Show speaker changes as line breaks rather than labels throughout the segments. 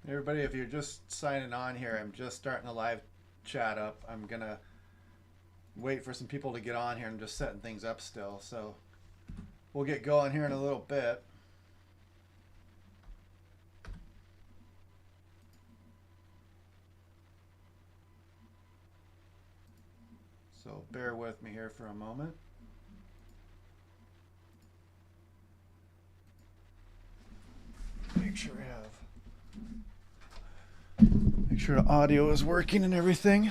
Everybody, if you're just signing on here, I'm just starting the live chat up. I'm going to wait for some people to get on here. I'm just setting things up still. So we'll get going here in a little bit. So bear with me here for a moment. Make sure the audio is working and everything.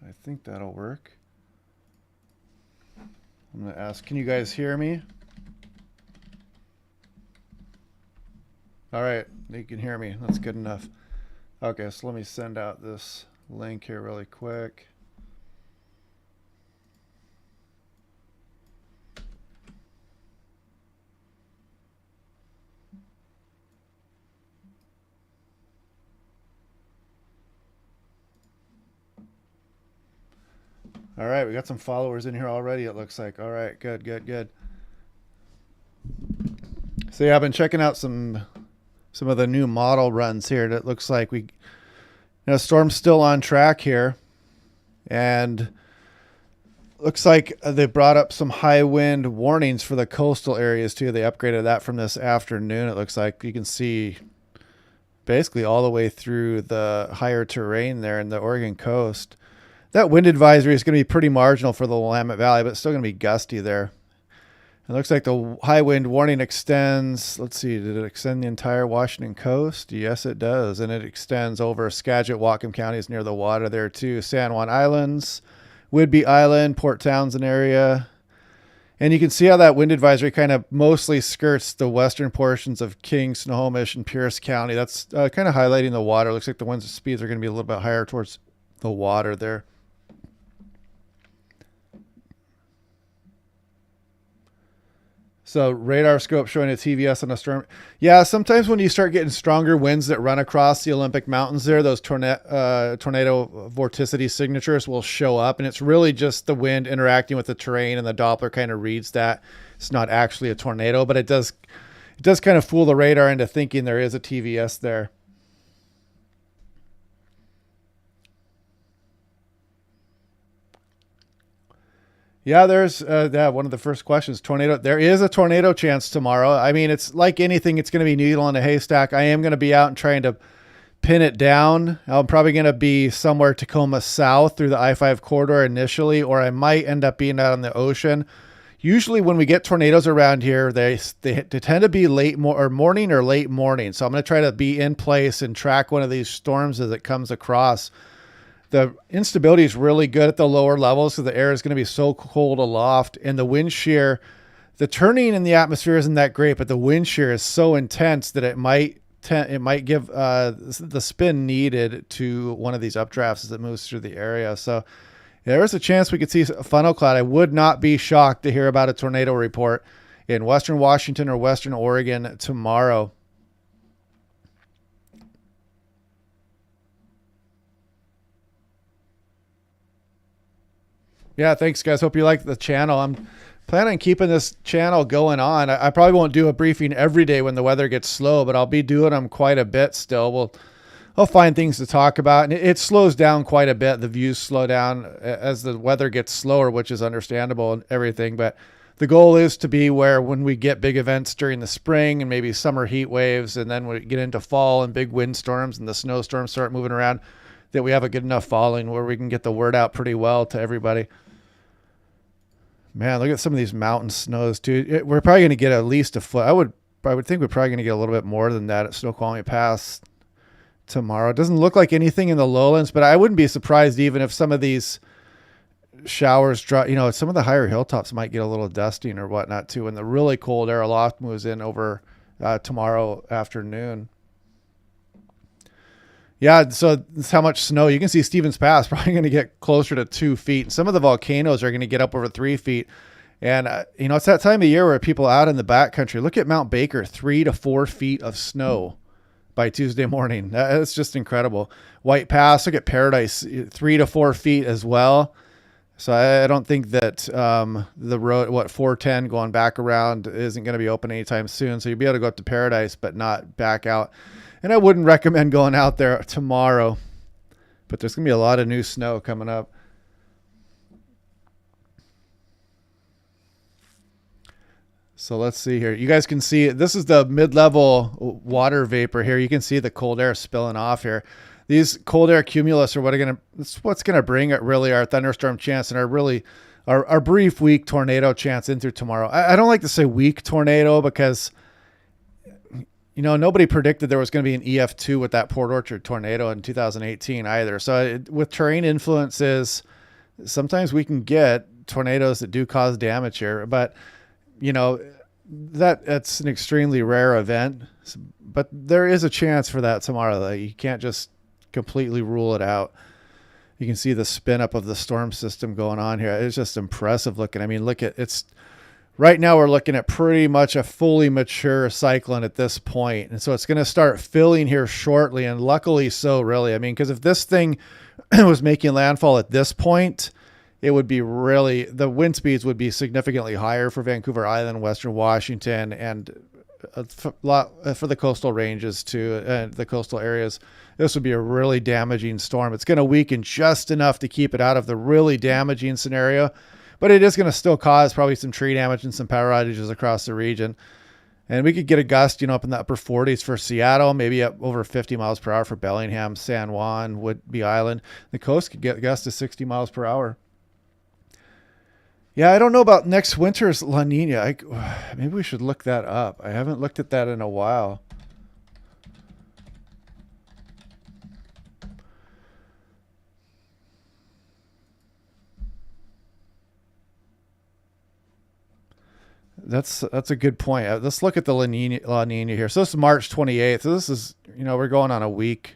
I think that'll work. I'm going to ask, can you guys hear me? All right, you can hear me. That's good enough. Okay, so let me send out this link here really quick. All right, we got some followers in here already, it looks like. All right, good, good, good. So yeah, I've been checking out some of the new model runs here. It looks like storm's still on track here. And looks like they brought up some high wind warnings for the coastal areas too. They upgraded that from this afternoon. It looks like you can see basically all the way through the higher terrain there in the Oregon coast. That wind advisory is going to be pretty marginal for the Willamette Valley, but it's still going to be gusty there. It looks like the high wind warning extends. Let's see, did it extend the entire Washington coast? Yes, it does. And it extends over Skagit, Whatcom counties near the water there too. San Juan Islands, Whidbey Island, Port Townsend area. And you can see how that wind advisory kind of mostly skirts the western portions of King, Snohomish, and Pierce County. That's kind of highlighting the water. Looks like the wind speeds are going to be a little bit higher towards the water there. So radar scope showing a TVS on a storm. Yeah, sometimes when you start getting stronger winds that run across the Olympic Mountains there, those tornado vorticity signatures will show up. And it's really just the wind interacting with the terrain, and the Doppler kind of reads that. It's not actually a tornado, but it does kind of fool the radar into thinking there is a TVS there. Yeah, there's one of the first questions. Tornado. There is a tornado chance tomorrow. I mean, it's like anything. It's going to be needle in a haystack. I am going to be out and trying to pin it down. I'm probably going to be somewhere Tacoma South through the I-5 corridor initially, or I might end up being out on the ocean. Usually when we get tornadoes around here, they tend to be morning or late morning. So I'm going to try to be in place and track one of these storms as it comes across. The instability is really good at the lower levels, so the air is going to be so cold aloft, and the wind shear, the turning in the atmosphere isn't that great, but the wind shear is so intense that it might give the spin needed to one of these updrafts as it moves through the area. So there is a chance we could see a funnel cloud. I would not be shocked to hear about a tornado report in Western Washington or Western Oregon tomorrow. Yeah, thanks, guys. Hope you like the channel. I'm planning on keeping this channel going on. I probably won't do a briefing every day when the weather gets slow, but I'll be doing them quite a bit still. I'll find things to talk about, and it slows down quite a bit. The views slow down as the weather gets slower, which is understandable and everything. But the goal is to be where when we get big events during the spring and maybe summer heat waves, and then we get into fall and big windstorms and the snowstorms start moving around, that we have a good enough following where we can get the word out pretty well to everybody. Man, look at some of these mountain snows too. We're probably going to get at least a foot. I would think we're probably going to get a little bit more than that at Snoqualmie Pass tomorrow. It doesn't look like anything in the lowlands, but I wouldn't be surprised even if some of these showers drop. Some of the higher hilltops might get a little dusting or whatnot too when the really cold air aloft moves in over tomorrow afternoon. Yeah, so that's how much snow. You can see Stevens Pass probably going to get closer to 2 feet. Some of the volcanoes are going to get up over 3 feet. And, it's that time of year where people out in the backcountry, look at Mount Baker, 3 to 4 feet of snow by Tuesday morning. That's just incredible. White Pass, look at Paradise, 3 to 4 feet as well. So I don't think that the road, 410 going back around isn't going to be open anytime soon. So you'll be able to go up to Paradise, but not back out. And I wouldn't recommend going out there tomorrow, but there's going to be a lot of new snow coming up. So let's see here. You guys can see this is the mid-level water vapor here. You can see the cold air spilling off here. These cold air cumulus are what's going to bring it really our thunderstorm chance and our brief weak tornado chance in through tomorrow. I don't like to say weak tornado because, you know, nobody predicted there was going to be an EF2 with that Port Orchard tornado in 2018 either. So with terrain influences, sometimes we can get tornadoes that do cause damage here, but you know, that's an extremely rare event, but there is a chance for that tomorrow. Though. You can't just completely rule it out. You can see the spin up of the storm system going on here. It's just impressive looking. I mean, look at it's right now we're looking at pretty much a fully mature cyclone at this point. And so it's going to start filling here shortly. And luckily so really, I mean, because if this thing was making landfall at this point, it would be really, the wind speeds would be significantly higher for Vancouver Island, Western Washington, and for the coastal ranges too, the coastal areas. This would be a really damaging storm. It's going to weaken just enough to keep it out of the really damaging scenario, but it is going to still cause probably some tree damage and some power outages across the region. And we could get a gust, you know, up in the upper 40s for Seattle, maybe up over 50 miles per hour for Bellingham, San Juan, Whidbey Island. The coast could get a gust to 60 miles per hour. Yeah, I don't know about next winter's La Nina. Maybe we should look that up. I haven't looked at that in a while. That's a good point. Let's look at the La Nina here. So this is March 28th. So this is, you know, we're going on a week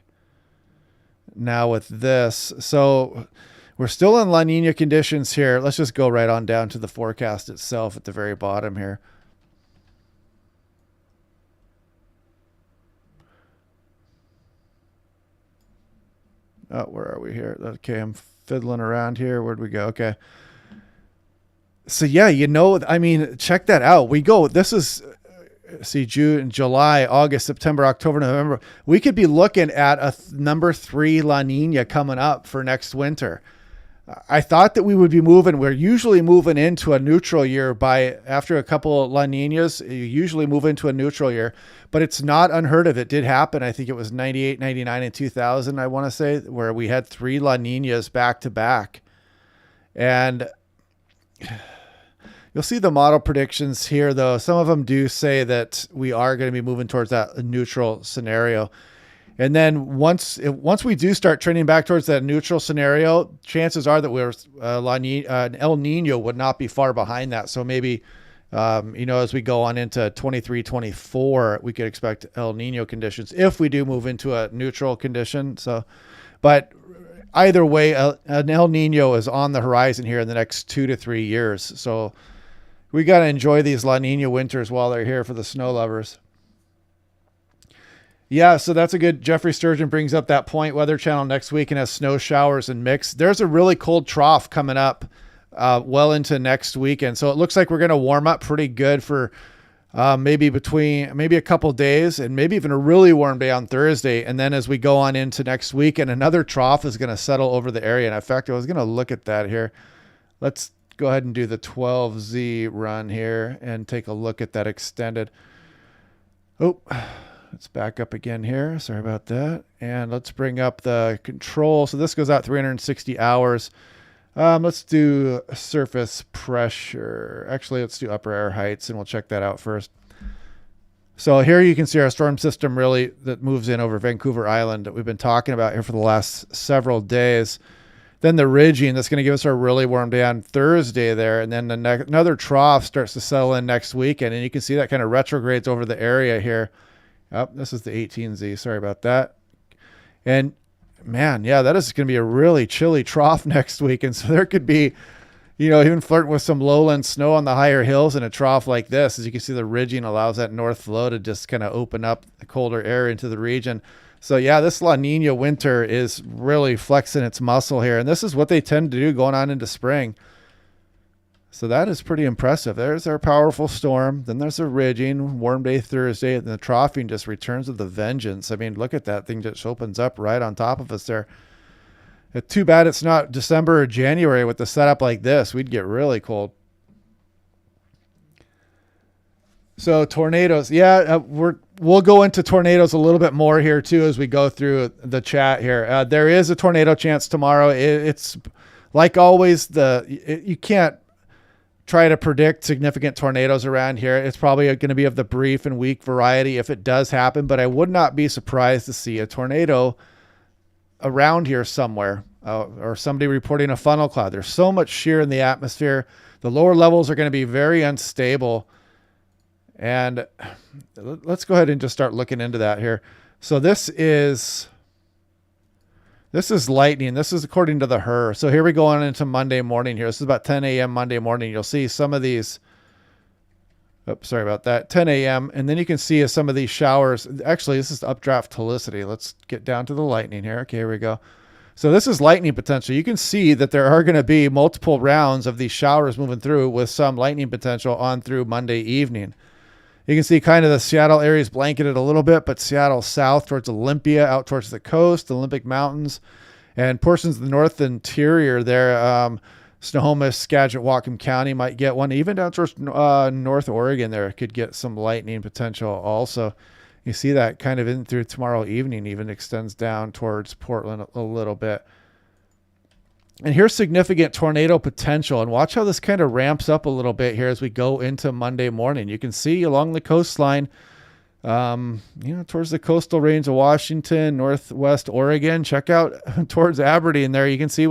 now with this. So we're still in La Nina conditions here. Let's just go right on down to the forecast itself at the very bottom here. Oh, where are we here? Okay, I'm fiddling around here. Where'd we go? Okay. So yeah, you know, I mean, check that out. We go, this is, see, June, July, August, September, October, November. We could be looking at a number 3 La Nina coming up for next winter. I thought that we would be we're usually moving into a neutral year after a couple of La Ninas, you usually move into a neutral year, but it's not unheard of. It did happen. I think it was 98, 99, and 2000, I want to say, where we had 3 La Ninas back to back. And you'll see the model predictions here, though. Some of them do say that we are going to be moving towards that neutral scenario. And then once we do start trending back towards that neutral scenario, chances are that an El Nino would not be far behind that. So maybe, you know, as we go on into 23, 24, we could expect El Nino conditions if we do move into a neutral condition. So, but either way, an El Nino is on the horizon here in the next 2 to 3 years. So we got to enjoy these La Nina winters while they're here for the snow lovers. Yeah, so that's a good, Jeffrey Sturgeon brings up that point, Weather Channel next week and has snow showers and mix. There's a really cold trough coming up well into next weekend. So it looks like we're going to warm up pretty good for maybe a couple days and maybe even a really warm day on Thursday. And then as we go on into next week, and another trough is going to settle over the area. And in fact, I was going to look at that here. Let's go ahead and do the 12Z run here and take a look at that extended. Oh, let's back up again here. Sorry about that. And let's bring up the control. So this goes out 360 hours. Let's do surface pressure. Actually, let's do upper air heights, and we'll check that out first. So here you can see our storm system really that moves in over Vancouver Island that we've been talking about here for the last several days. Then the ridging, that's going to give us our really warm day on Thursday there. And then another trough starts to settle in next weekend. And you can see that kind of retrogrades over the area here. Oh, this is the 18Z. Sorry about that. And man, yeah, that is going to be a really chilly trough next week. And so there could be, even flirting with some lowland snow on the higher hills in a trough like this. As you can see, the ridging allows that north flow to just kind of open up the colder air into the region. So yeah, this La Nina winter is really flexing its muscle here. And this is what they tend to do going on into spring. So that is pretty impressive. There's our powerful storm. Then there's a ridging, warm day Thursday, and the troughing just returns with a vengeance. I mean, look at that thing just opens up right on top of us there. Too bad it's not December or January with the setup like this. We'd get really cold. So tornadoes, yeah, we'll go into tornadoes a little bit more here too as we go through the chat here. There is a tornado chance tomorrow. It's like always, you can't try to predict significant tornadoes around here. It's probably going to be of the brief and weak variety if it does happen, but I would not be surprised to see a tornado around here somewhere, or somebody reporting a funnel cloud. There's so much shear in the atmosphere. The lower levels are going to be very unstable. And let's go ahead and just start looking into that here. So this is lightning. This is according to the HER. So here we go on into Monday morning here. This is about 10 a.m. Monday morning. You'll see some of these. Oops, sorry about that. 10 a.m. And then you can see some of these showers. Actually, this is updraft helicity. Let's get down to the lightning here. Okay, here we go. So this is lightning potential. You can see that there are going to be multiple rounds of these showers moving through with some lightning potential on through Monday evening. You can see kind of the Seattle area is blanketed a little bit, but Seattle south towards Olympia, out towards the coast, the Olympic Mountains, and portions of the north interior there. Snohomish, Skagit, Whatcom County might get one. Even down towards North Oregon there could get some lightning potential also. You see that kind of in through tomorrow evening, even extends down towards Portland a little bit. And here's significant tornado potential. And watch how this kind of ramps up a little bit here as we go into Monday morning. You can see along the coastline, towards the coastal range of Washington, Northwest Oregon. Check out towards Aberdeen there. You can see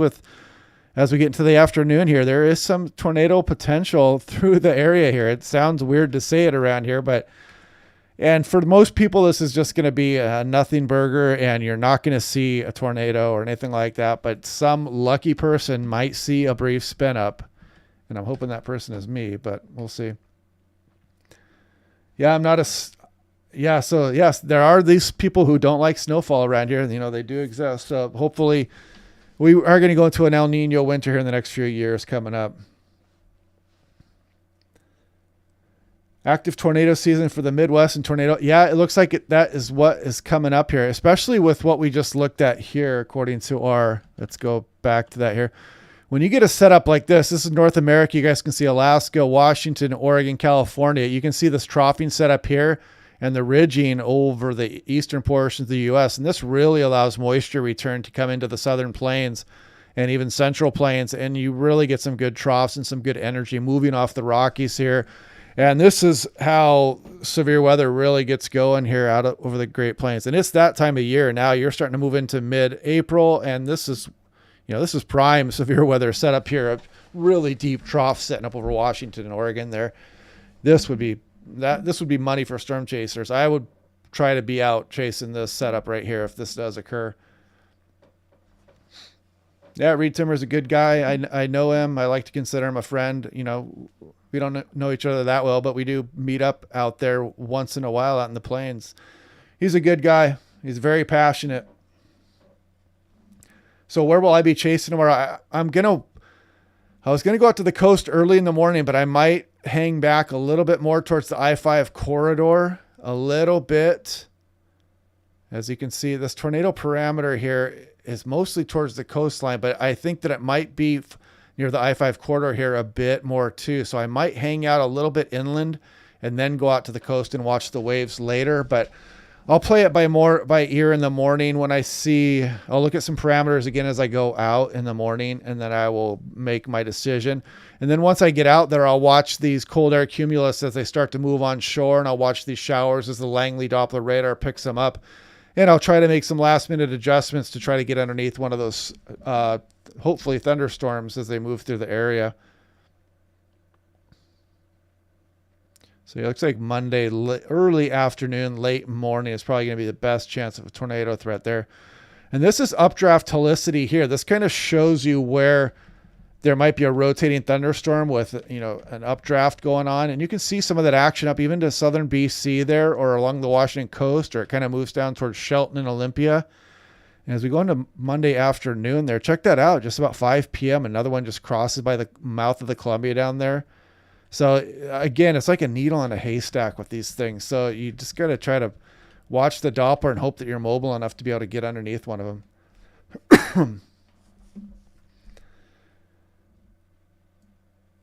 as we get into the afternoon here, there is some tornado potential through the area here. It sounds weird to say it around here, and for most people, this is just going to be a nothing burger, and you're not going to see a tornado or anything like that. But some lucky person might see a brief spin up, and I'm hoping that person is me, but we'll see. Yeah, so yes, there are these people who don't like snowfall around here. They do exist. So hopefully we are going to go into an El Nino winter here in the next few years coming up. Active tornado season for the Midwest and tornado. Yeah, it looks like that is what is coming up here, especially with what we just looked at here, according to let's go back to that here. When you get a setup like this is North America. You guys can see Alaska, Washington, Oregon, California. You can see this troughing setup here and the ridging over the eastern portions of the U.S. And this really allows moisture return to come into the southern plains and even central plains. And you really get some good troughs and some good energy moving off the Rockies here. And this is how severe weather really gets going here over the Great Plains. And it's that time of year now. You're starting to move into mid-April, and this is prime severe weather set up here. A really deep trough setting up over Washington and Oregon there. This would be money for storm chasers. I would try to be out chasing this setup right here if this does occur. Yeah, Reed Timmer's a good guy. I know him. I like to consider him a friend. We don't know each other that well, but we do meet up out there once in a while out in the plains. He's a good guy. He's very passionate. So where will I be chasing tomorrow? I was going to go out to the coast early in the morning, but I might hang back a little bit more towards the I-5 corridor a little bit. As you can see, this tornado parameter here is mostly towards the coastline, but I think that it might be near the I-5 corridor here a bit more too. So I might hang out a little bit inland and then go out to the coast and watch the waves later. But I'll play it by ear in the morning when I'll look at some parameters again as I go out in the morning, and then I will make my decision. And then once I get out there, I'll watch these cold air cumulus as they start to move on shore, and I'll watch these showers as the Langley Doppler radar picks them up. And I'll try to make some last minute adjustments to try to get underneath one of those, hopefully thunderstorms as they move through the area. So it looks like Monday, early afternoon, late morning is probably going to be the best chance of a tornado threat there. And this is updraft helicity here. This kind of shows you where there might be a rotating thunderstorm with, an updraft going on. And you can see some of that action up even to southern BC there, or along the Washington coast, or it kind of moves down towards Shelton and Olympia. And as we go into Monday afternoon there, check that out. Just about 5 p.m., another one just crosses by the mouth of the Columbia down there. So again, it's like a needle in a haystack with these things. So you just got to try to watch the Doppler and hope that you're mobile enough to be able to get underneath one of them.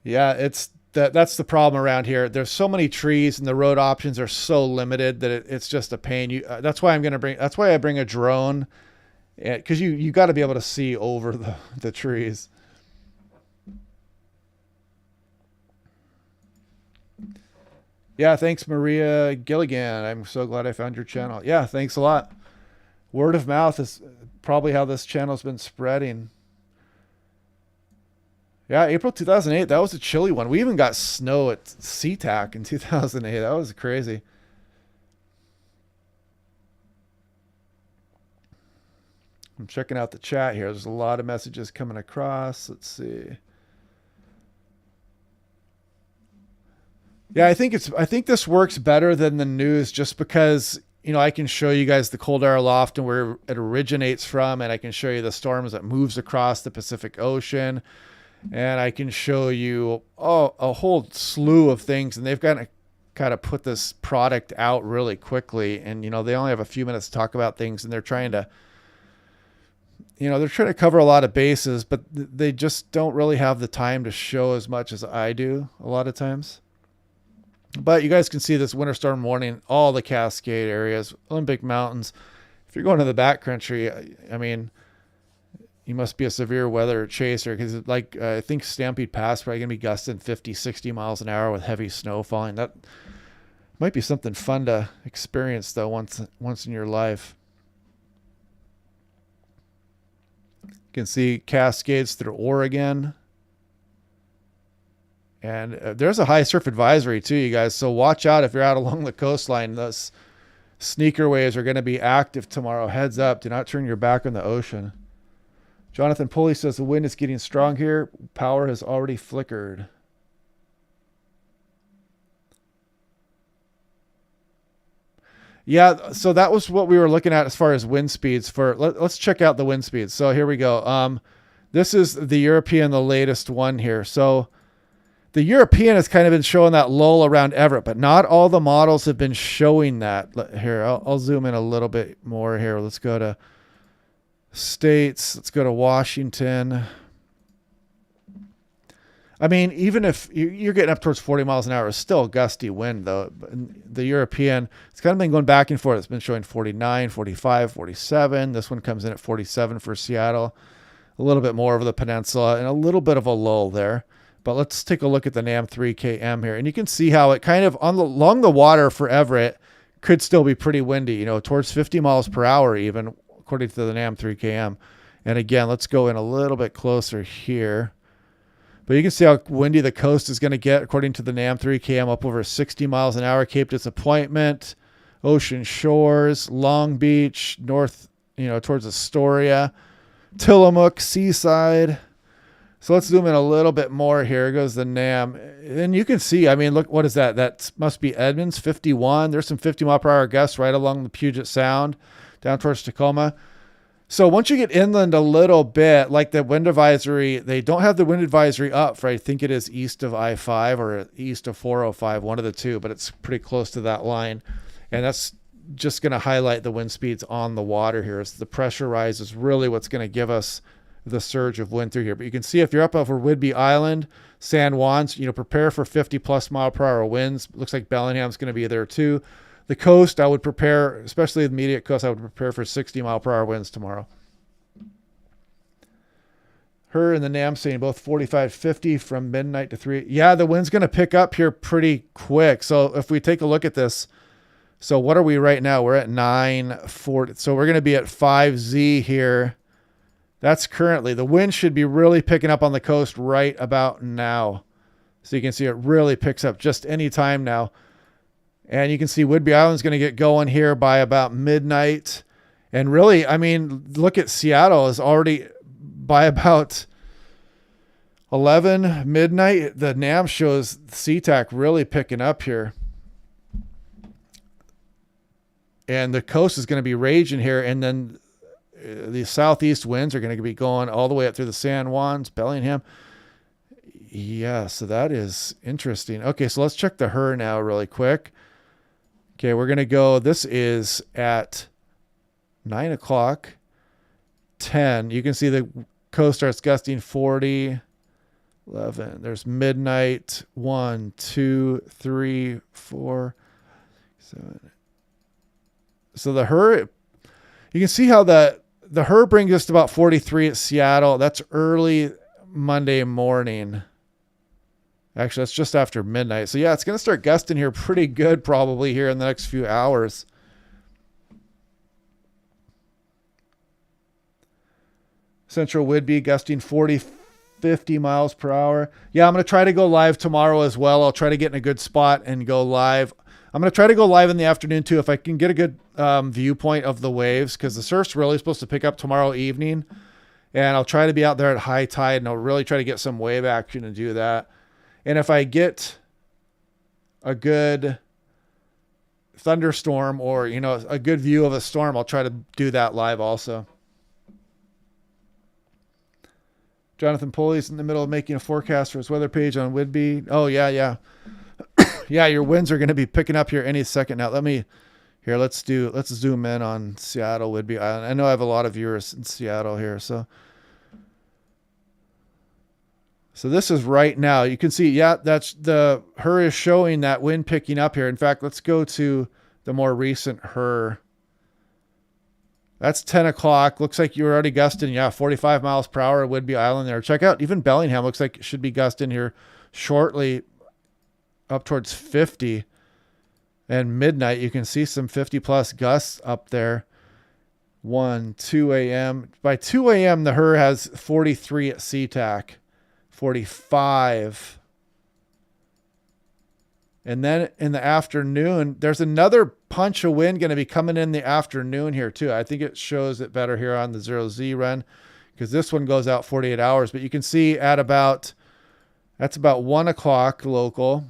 Yeah, that's the problem around here. There's so many trees and the road options are so limited that it's just a pain. That's why I bring a drone, because you got to be able to see over the trees. Yeah, thanks, Maria Gilligan. I'm so glad I found your channel. Yeah, thanks a lot. Word of mouth is probably how this channel's been spreading. Yeah, April 2008, that was a chilly one. We even got snow at SeaTac in 2008. That was crazy. I'm checking out the chat here. There's a lot of messages coming across. Let's see. Yeah, I think this works better than the news, just because, I can show you guys the cold air aloft and where it originates from, and I can show you the storms that moves across the Pacific Ocean. And I can show you a whole slew of things, and they've got to kind of put this product out really quickly. And, they only have a few minutes to talk about things, and they're trying to cover a lot of bases, but they just don't really have the time to show as much as I do a lot of times. But you guys can see this winter storm warning, all the Cascade areas, Olympic Mountains. If you're going to the backcountry, I mean, you must be a severe weather chaser, because I think Stampede Pass probably going to be gusting 50, 60 miles an hour with heavy snow falling. That might be something fun to experience, though, once in your life. You can see Cascades through Oregon. And there's a high surf advisory too, you guys. So watch out if you're out along the coastline. Those sneaker waves are going to be active tomorrow. Heads up. Do not turn your back on the ocean. Jonathan Pulley says the wind is getting strong here. Power has already flickered. Yeah, so that was what we were looking at as far as wind speeds. Let's check out the wind speeds. So here we go. This is the European, the latest one here. So the European has kind of been showing that lull around Everett, but not all the models have been showing that. Here, I'll zoom in a little bit more here. Let's go to states. Let's go to Washington. I mean, even if you're getting up towards 40 miles an hour, it's still a gusty wind, though. The European, it's kind of been going back and forth. It's been showing 49, 45, 47. This one comes in at 47 for Seattle. A little bit more over the peninsula and a little bit of a lull there. But let's take a look at the NAM 3KM here. And you can see how it kind of along the water for Everett could still be pretty windy, towards 50 miles per hour even, according to the NAM 3KM. And again, let's go in a little bit closer here. But you can see how windy the coast is going to get, according to the NAM 3KM, up over 60 miles an hour. Cape Disappointment, Ocean Shores, Long Beach, north, towards Astoria, Tillamook, Seaside. So let's zoom in a little bit more here. Here goes the NAM. And you can see, I mean, look, what is that? That must be Edmonds, 51. There's some 50 mile per hour gusts right along the Puget Sound down towards Tacoma. So once you get inland a little bit, like the wind advisory, they don't have the wind advisory up for, I think it is east of I-5 or east of 405, one of the two, but it's pretty close to that line. And that's just going to highlight the wind speeds on the water here. As the pressure rise is really what's going to give us the surge of wind through here. But you can see if you're up over Whidbey Island, San Juan's, prepare for 50 plus mile per hour winds. Looks like Bellingham's going to be there too. The coast, I would prepare, especially the immediate coast, I would prepare for 60 mile per hour winds tomorrow. Her and the NAM saying both 45, 50 from midnight to 3. Yeah, the wind's going to pick up here pretty quick. So if we take a look at this, so what are we right now? We're at 940. So we're going to be at 5Z here. That's currently, the wind should be really picking up on the coast right about now. So you can see it really picks up just any time now. And you can see Whidbey Island's going to get going here by about midnight. And really, I mean, look at Seattle is already by about 11 midnight, the NAM shows SeaTac really picking up here. And the coast is going to be raging here. And then the southeast winds are going to be going all the way up through the San Juans, Bellingham. Yeah, so that is interesting. Okay, so let's check the HER now really quick. Okay, we're going to go. This is at 9 o'clock, 10. You can see the coast starts gusting 40, 11. There's midnight, 1, 2, 3, 4, 7. So the HER, you can see how the HER brings us to about 43 at Seattle. That's early Monday morning. Actually, that's just after midnight. So yeah, it's going to start gusting here pretty good probably here in the next few hours. Central Whidbey gusting 40, 50 miles per hour. Yeah, I'm going to try to go live tomorrow as well. I'll try to get in a good spot and go live. I'm going to try to go live in the afternoon too if I can get a good viewpoint of the waves, because the surf's really supposed to pick up tomorrow evening. And I'll try to be out there at high tide, and I'll really try to get some wave action and do that. And if I get a good thunderstorm or, you know, a good view of a storm, I'll try to do that live also. Jonathan Pulley's in the middle of making a forecast for his weather page on Whidbey. Oh, yeah, yeah. Yeah, your winds are going to be picking up here any second now. Let's zoom in on Seattle Whidbey Island. I know I have a lot of viewers in Seattle here, so this is right now. You can see, yeah, that's the HER is showing that wind picking up here. In fact, let's go to the more recent HER. That's 10 o'clock. Looks like you're already gusting, 45 miles per hour at Whidbey Island there. Check out even Bellingham. Looks like it should be gusting here shortly up towards 50. And midnight, you can see some 50-plus gusts up there. 1, 2 a.m. By 2 a.m., the HER has 43 at SeaTac. 45. And then in the afternoon, there's another punch of wind going to be coming in the afternoon here too. I think it shows it better here on the 0Z run, because this one goes out 48 hours. But you can see that's about 1 o'clock local,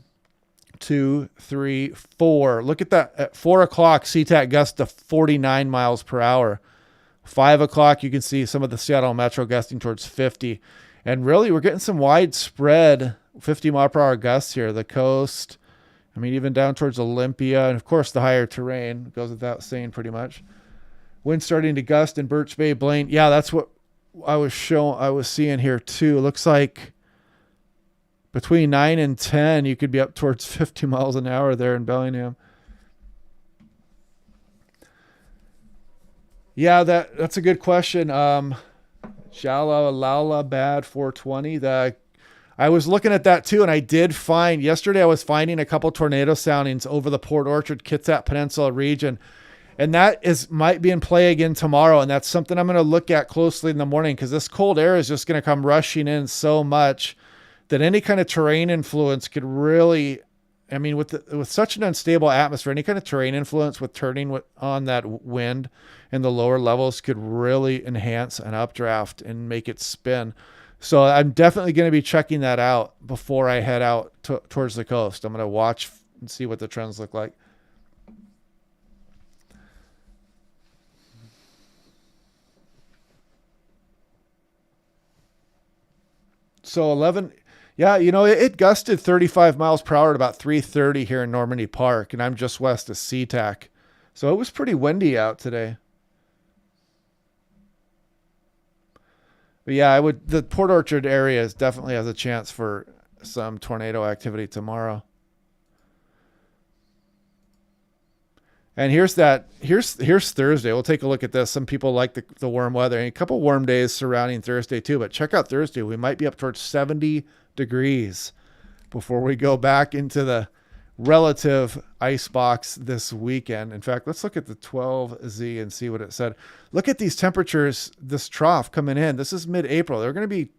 2, 3, 4. Look at that. At 4 o'clock, SeaTac gust to 49 miles per hour. 5 o'clock, you can see some of the Seattle Metro gusting towards 50. And really, we're getting some widespread 50 mile per hour gusts here. The coast, I mean, even down towards Olympia, and of course the higher terrain goes without saying pretty much. Wind starting to gust in Birch Bay, Blaine. Yeah, that's what I was seeing here too. It looks like between 9 and 10, you could be up towards 50 miles an hour there in Bellingham. Yeah, that's a good question. Jalalabad 420. I was looking at that too, and I did find yesterday I was finding a couple tornado soundings over the Port Orchard, Kitsap Peninsula region, and that might be in play again tomorrow. And that's something I'm going to look at closely in the morning, because this cold air is just going to come rushing in so much that any kind of terrain influence could really, I mean, with such an unstable atmosphere, any kind of terrain influence with turning on that wind in the lower levels could really enhance an updraft and make it spin. So I'm definitely going to be checking that out before I head out towards the coast. I'm going to watch and see what the trends look like. So 11, yeah, it gusted 35 miles per hour at about 3:30 here in Normandy Park, and I'm just west of SeaTac. So it was pretty windy out today. But yeah, the Port Orchard area definitely has a chance for some tornado activity tomorrow. And here's Thursday. We'll take a look at this. Some people like the warm weather, and a couple warm days surrounding Thursday too. But check out Thursday. We might be up towards 70 degrees before we go back into the relative ice box this weekend. In fact, let's look at the 12Z and see what it said. Look at these temperatures, this trough coming in. This is mid-April. They're going to be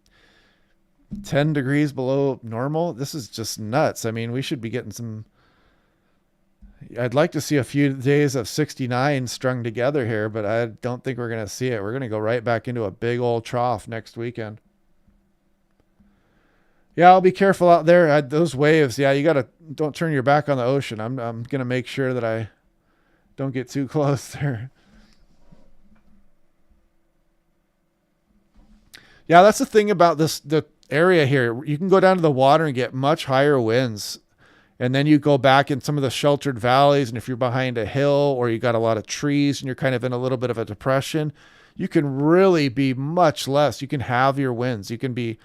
10 degrees below normal. This is just nuts. I mean, we should be getting some, I'd like to see a few days of 69 strung together here, but I don't think we're going to see it. We're going to go right back into a big old trough next weekend. Yeah, I'll be careful out there. Those waves. Yeah, you gotta don't turn your back on the ocean. I'm gonna make sure that I don't get too close there. Yeah, that's the thing about the area here. You can go down to the water and get much higher winds. And then you go back in some of the sheltered valleys, and if you're behind a hill or you got a lot of trees and you're kind of in a little bit of a depression, you can really be much less. You can have your winds. You can be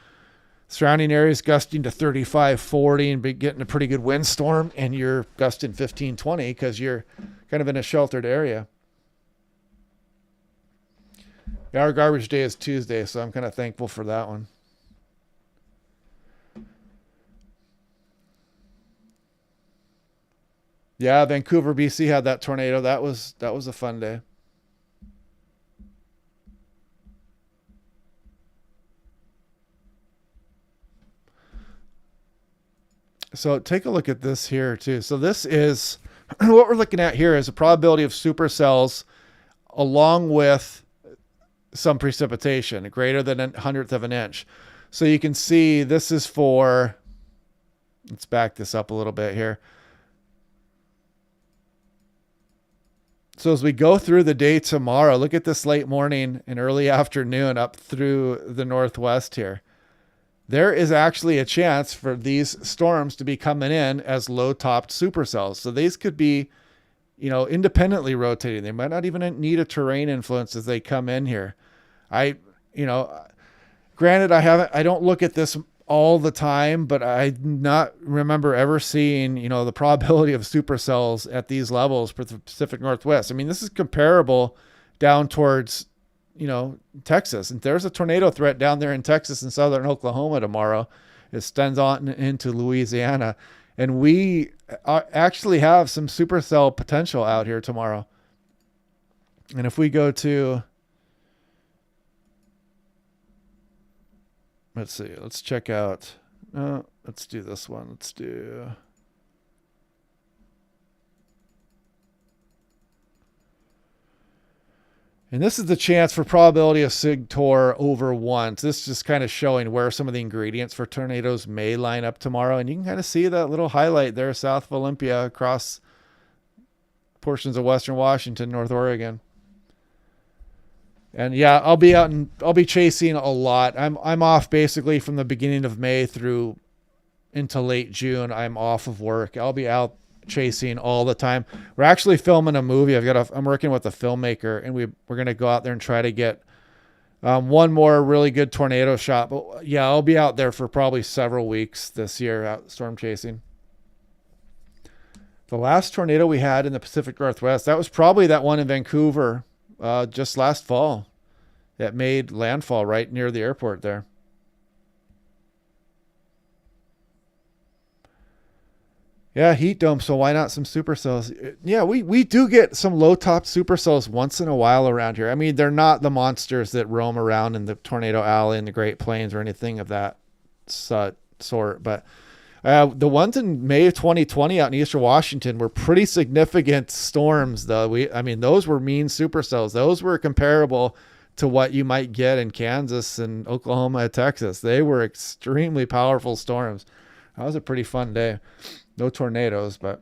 surrounding areas gusting to 35, 40 and be getting a pretty good windstorm, and you're gusting 15, 20 because you're kind of in a sheltered area. Our garbage day is Tuesday, so I'm kind of thankful for that one. Yeah, Vancouver, BC had that tornado. That was a fun day. So take a look at this here too. So this is what we're looking at here is a probability of supercells along with some precipitation greater than a hundredth of an inch. So you can see this is for, let's back this up a little bit here. So as we go through the day tomorrow, look at this late morning and early afternoon up through the northwest here. There is actually a chance for these storms to be coming in as low-topped supercells. So these could be, independently rotating. They might not even need a terrain influence as they come in here. I, you know, Granted, I don't look at this all the time, but I not remember ever seeing, the probability of supercells at these levels for the Pacific Northwest. I mean, this is comparable down towards, Texas. And there's a tornado threat down there in Texas and southern Oklahoma tomorrow. It extends on into Louisiana. And we actually have some supercell potential out here tomorrow. And if we go to, let's see, let's check out, let's do this one. Let's do, and this is the chance for probability of SIGTOR over 1. So this is just kind of showing where some of the ingredients for tornadoes may line up tomorrow. And you can kind of see that little highlight there south of Olympia across portions of western Washington, North Oregon. And yeah, I'll be chasing a lot. I'm off basically from the beginning of May through into late June. I'm off of work. I'll be out chasing all the time. We're actually filming a movie. I'm working with a filmmaker, and we're going to go out there and try to get one more really good tornado shot. But yeah, I'll be out there for probably several weeks this year out storm chasing. The last tornado we had in the Pacific Northwest, that was probably that one in Vancouver just last fall that made landfall right near the airport there. Yeah, heat dome. So why not some supercells? Yeah, we do get some low top supercells once in a while around here. I mean, they're not the monsters that roam around in the Tornado Alley and the Great Plains or anything of that sort. But the ones in May of 2020 out in Eastern Washington were pretty significant storms, though. Those were mean supercells. Those were comparable to what you might get in Kansas and Oklahoma and Texas. They were extremely powerful storms. That was a pretty fun day. No tornadoes, but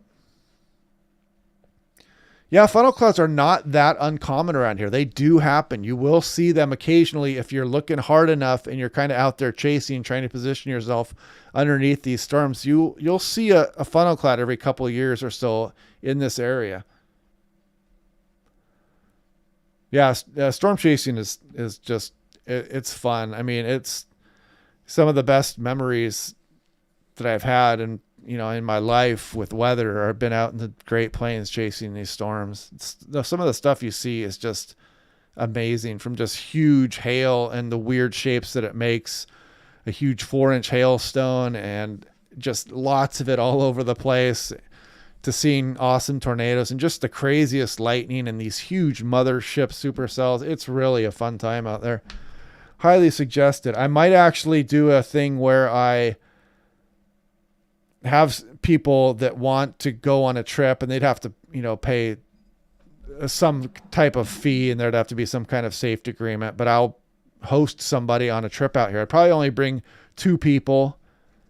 yeah, funnel clouds are not that uncommon around here. They do happen. You will see them occasionally if you're looking hard enough and you're kind of out there chasing, trying to position yourself underneath these storms. You'll see a funnel cloud every couple of years or so in this area. Yeah, storm chasing is just it's fun. I mean, it's some of the best memories that I've had and in my life with weather, or I've been out in the Great Plains chasing these storms. Some of the stuff you see is just amazing, from just huge hail and the weird shapes that it makes, a huge 4-inch hailstone and just lots of it all over the place, to seeing awesome tornadoes and just the craziest lightning and these huge mothership supercells. It's really a fun time out there. Highly suggested. I might actually do a thing where I have people that want to go on a trip, and they'd have to, pay some type of fee, and there'd have to be some kind of safety agreement, but I'll host somebody on a trip out here. I'd probably only bring 2 people,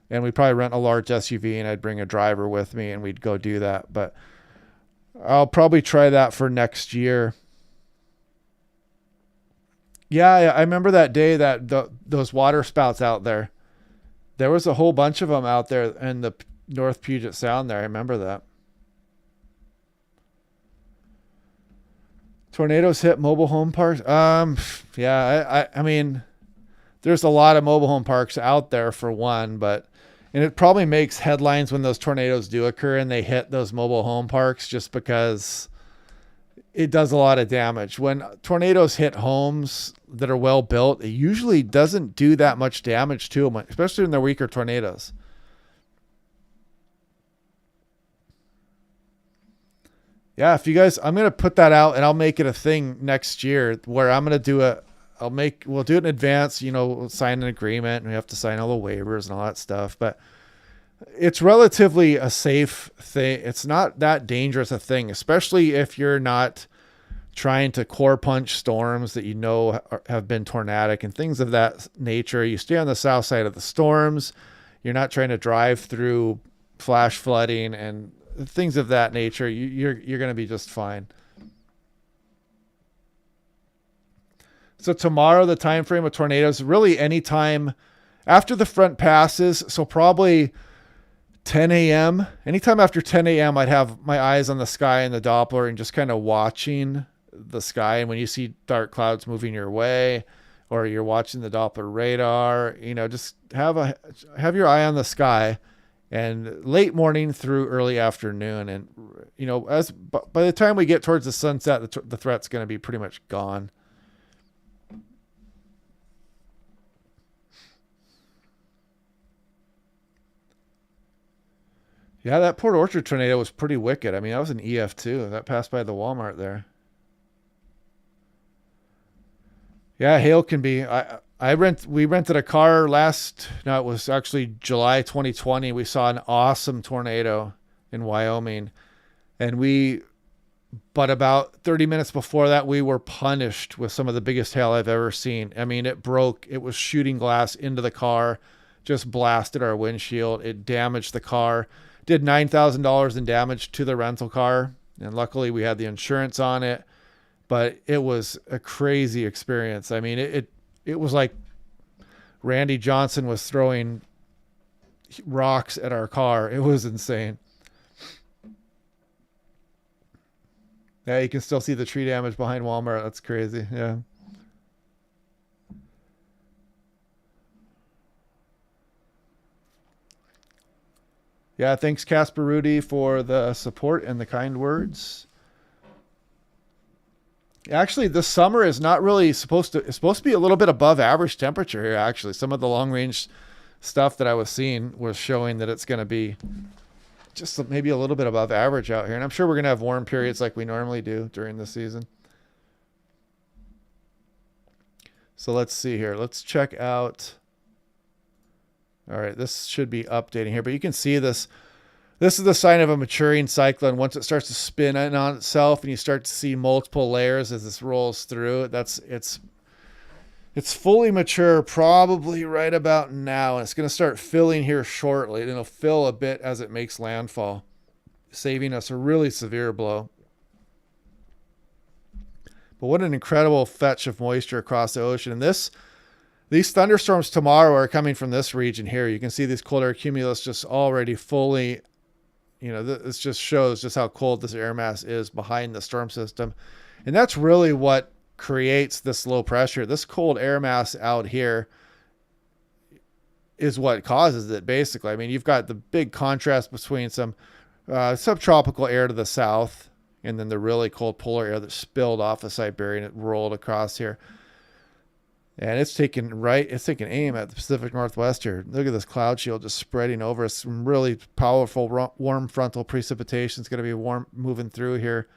And we'd probably rent a large SUV and I'd bring a driver with me and we'd go do that. But I'll probably try that for next year. Yeah, I remember that day that those water spouts out there. There was a whole bunch of them out there in the North Puget Sound there. I remember that. Tornadoes hit mobile home parks. Yeah, I mean, there's a lot of mobile home parks out there for one, and it probably makes headlines when those tornadoes do occur and they hit those mobile home parks just because it does a lot of damage. When tornadoes hit homes that are well built, it usually doesn't do that much damage to them, especially when they're weaker tornadoes. Yeah, if you guys, I'm going to put that out and I'll make it a thing next year where I'm going to do we'll do it in advance, we'll sign an agreement and we have to sign all the waivers and all that stuff. But it's relatively a safe thing. It's not that dangerous a thing, especially if you're not trying to core punch storms that have been tornadic and things of that nature. You stay on the south side of the storms. You're not trying to drive through flash flooding and things of that nature. You're going to be just fine. So tomorrow, the time frame of tornadoes, really any time after the front passes. So probably 10 a.m. Anytime after 10 a.m., I'd have my eyes on the sky and the Doppler and just kind of watching the sky. And when you see dark clouds moving your way, or you're watching the Doppler radar, just have your eye on the sky. And late morning through early afternoon, and by the time we get towards the sunset, the threat's going to be pretty much gone. Yeah, that Port Orchard tornado was pretty wicked. I mean, that was an EF2 that passed by the Walmart there. Yeah, hail can be. We rented a car it was actually July 2020. We saw an awesome tornado in Wyoming, but about 30 minutes before that, we were punished with some of the biggest hail I've ever seen. I mean, it was shooting glass into the car, just blasted our windshield. It damaged the car, did $9,000 in damage to the rental car. And luckily we had the insurance on it, but it was a crazy experience. I mean, it was like Randy Johnson was throwing rocks at our car. It was insane. Yeah, you can still see the tree damage behind Walmart. That's crazy. Yeah. Yeah, thanks Casper Rudy for the support and the kind words. Actually, this summer is not really it's supposed to be a little bit above average temperature here, actually. Some of the long range stuff that I was seeing was showing that it's going to be just maybe a little bit above average out here. And I'm sure we're going to have warm periods like we normally do during the season. So let's see here. Let's check out. All right, this should be updating here, but you can see this. This is the sign of a maturing cyclone. Once it starts to spin in on itself and you start to see multiple layers as this rolls through, it's fully mature probably right about now. And it's going to start filling here shortly. And it'll fill a bit as it makes landfall, saving us a really severe blow. But what an incredible fetch of moisture across the ocean. And these thunderstorms tomorrow are coming from this region here. You can see these cold air cumulus just already fully, this just shows just how cold this air mass is behind the storm system. And that's really what creates this low pressure. This cold air mass out here is what causes it, basically. I mean, you've got the big contrast between some subtropical air to the south and then the really cold polar air that spilled off of Siberia and it rolled across here. And it's taking aim at the Pacific Northwest here. Look at this cloud shield just spreading over. Some really powerful warm frontal precipitation is going to be moving through here.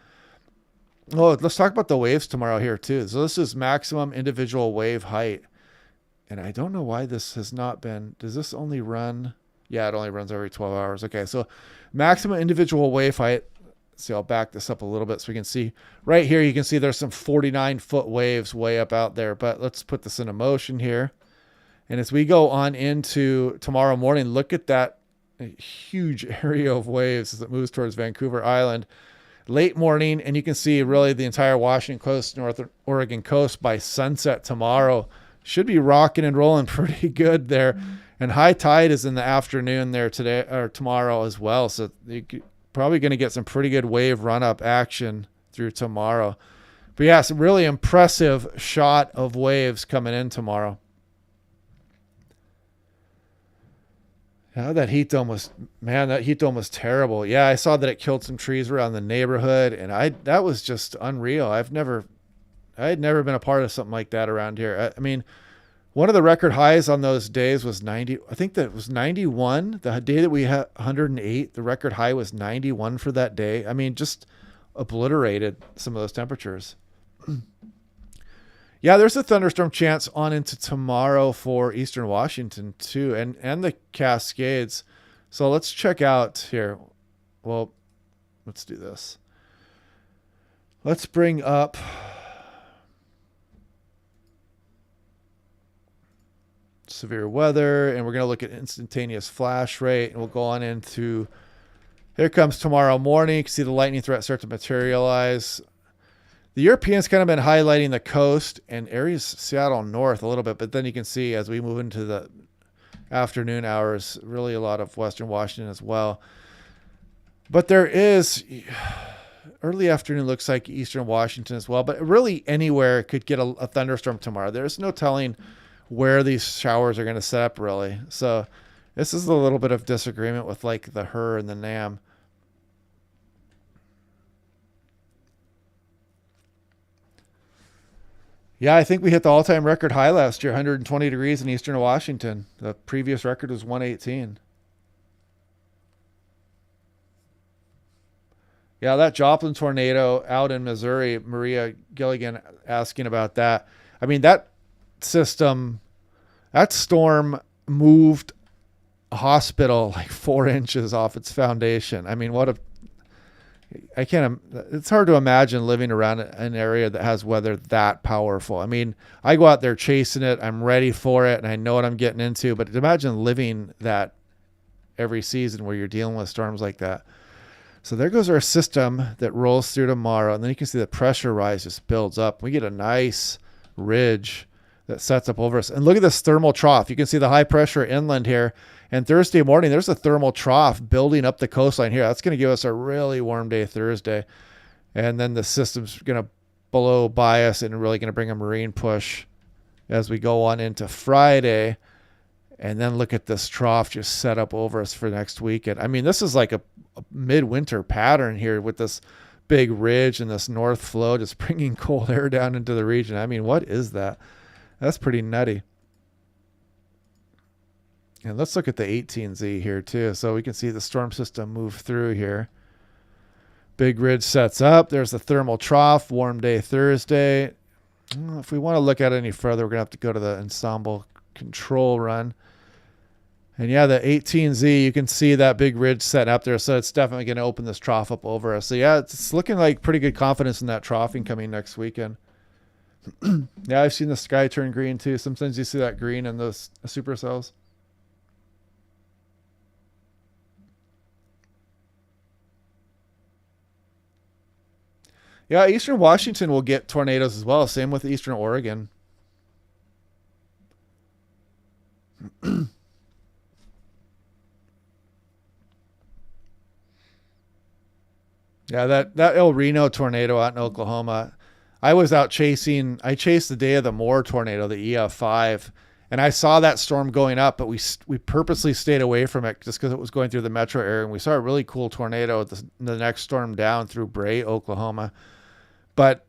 Oh, let's talk about the waves tomorrow here too. So this is maximum individual wave height. And I don't know why this has not been, does this only run? Yeah, it only runs every 12 hours. Okay, so maximum individual wave height. See, I'll back this up a little bit so we can see right here. You can see there's some 49-foot waves way up out there, but let's put this into motion here. And as we go on into tomorrow morning, look at that huge area of waves as it moves towards Vancouver Island. Late morning, and you can see really the entire Washington coast, North Oregon coast by sunset tomorrow. Should be rocking and rolling pretty good there. And high tide is in the afternoon there today or tomorrow as well. So you're probably going to get some pretty good wave run-up action through tomorrow. But yeah, some really impressive shot of waves coming in tomorrow. Yeah, that heat dome was terrible. Yeah, I saw that it killed some trees around the neighborhood, and that was just unreal. I had never been a part of something like that around here. I mean, one of the record highs on those days was 90. I think that was 91. The day that we had 108, the record high was 91 for that day. I mean, just obliterated some of those temperatures. Yeah, there's a thunderstorm chance on into tomorrow for Eastern Washington too, and the Cascades. So let's check out here. Well, let's do this. Let's bring up severe weather, and we're going to look at instantaneous flash rate, and we'll go on into, here comes tomorrow morning. You can see the lightning threat start to materialize. The Europeans kind of been highlighting the coast and areas, Seattle north a little bit, but then you can see as we move into the afternoon hours, really a lot of Western Washington as well. But there is early afternoon looks like Eastern Washington as well, but really anywhere could get a thunderstorm tomorrow. There's no telling where these showers are going to set up really. So this is a little bit of disagreement with like the HER and the NAM. Yeah, I think we hit the all-time record high last year, 120 degrees in Eastern Washington. The previous record was 118. Yeah, that Joplin tornado out in Missouri, Maria Gilligan asking about that. I mean, that storm moved a hospital like 4 inches off its foundation. I mean, it's hard to imagine living around an area that has weather that powerful. I mean, I go out there chasing it. I'm ready for it and I know what I'm getting into, but imagine living that every season where you're dealing with storms like that. So there goes our system that rolls through tomorrow. And then you can see the pressure rise just builds up. We get a nice ridge that sets up over us. And look at this thermal trough. You can see the high pressure inland here. And Thursday morning, there's a thermal trough building up the coastline here. That's going to give us a really warm day Thursday. And then the system's going to blow by us and really going to bring a marine push as we go on into Friday. And then look at this trough just set up over us for next weekend. I mean, this is like a midwinter pattern here with this big ridge and this north flow just bringing cold air down into the region. I mean, what is that? That's pretty nutty. And let's look at the 18Z here too. So we can see the storm system move through here. Big ridge sets up. There's the thermal trough, warm day Thursday. If we want to look at it any further, we're going to have to go to the ensemble control run. And yeah, the 18Z, you can see that big ridge set up there. So it's definitely going to open this trough up over us. So yeah, it's looking like pretty good confidence in that troughing coming next weekend. Yeah, I've seen the sky turn green too. Sometimes you see that green in those supercells. Yeah, Eastern Washington will get tornadoes as well. Same with Eastern Oregon. Yeah, that El Reno tornado out in Oklahoma. I was out chasing. I chased the day of the Moore tornado, the EF5, and I saw that storm going up, but we purposely stayed away from it just because it was going through the metro area, and we saw a really cool tornado the next storm down through Bray, Oklahoma. But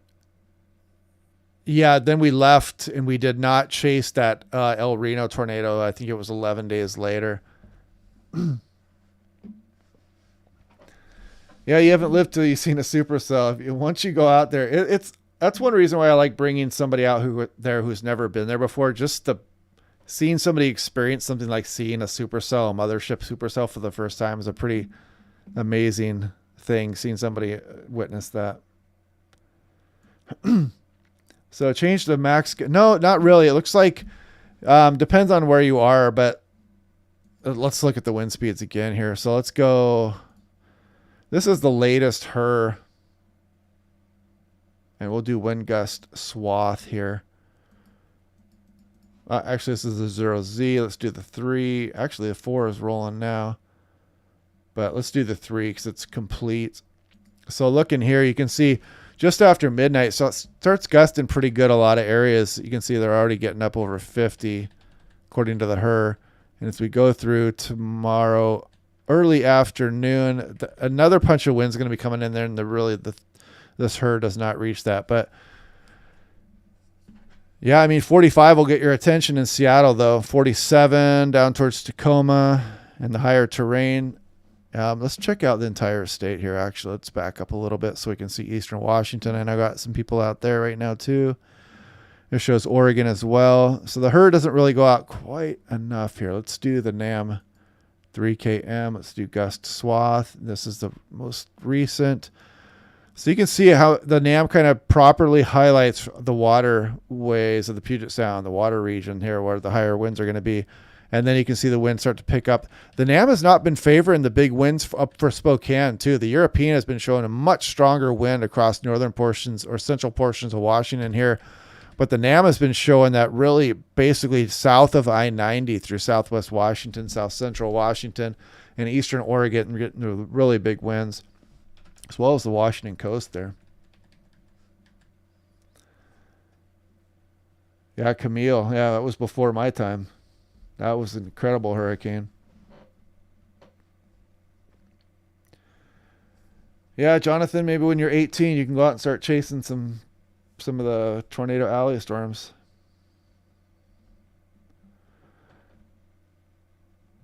yeah, then we left and we did not chase that El Reno tornado. I think it was 11 days later. Yeah, you haven't lived till you've seen a supercell. Once you go out there, that's one reason why I like bringing somebody out who's never been there before. Just seeing somebody experience something like seeing a supercell, a mothership supercell for the first time is a pretty amazing thing. Seeing somebody witness that. So change the max. No, not really. It looks like Depends on where you are, but let's look at the wind speeds again here. So let's go. This is the latest HER. And we'll do wind gust swath here. Actually, this is the 0Z. Let's do the 3. Actually, the 4 is rolling now. But let's do the 3 because it's complete. So looking here, you can see just after midnight, so it starts gusting pretty good a lot of areas. You can see they're already getting up over 50 according to the HER. And as we go through tomorrow, early afternoon, another punch of wind is going to be coming in there, and this HER does not reach that. But yeah, I mean, 45 will get your attention in Seattle, though. 47 down towards Tacoma and the higher terrain. Let's check out the entire state here, actually. Let's back up a little bit so we can see eastern Washington. And I got some people out there right now, too. It shows Oregon as well. So the HER doesn't really go out quite enough here. Let's do the NAM 3KM. Let's do gust swath. This is the most recent. So you can see how the NAM kind of properly highlights the waterways of the Puget Sound, the water region here where the higher winds are going to be. And then you can see the wind start to pick up. The NAM has not been favoring the big winds up for Spokane, too. The European has been showing a much stronger wind across northern portions or central portions of Washington here. But the NAM has been showing that really basically south of I-90 through southwest Washington, south central Washington, and eastern Oregon, getting really big winds, as well as the Washington coast there. Yeah, Camille. Yeah, that was before my time. That was an incredible hurricane. Yeah, Jonathan, maybe when you're 18, you can go out and start chasing some of the tornado alley storms.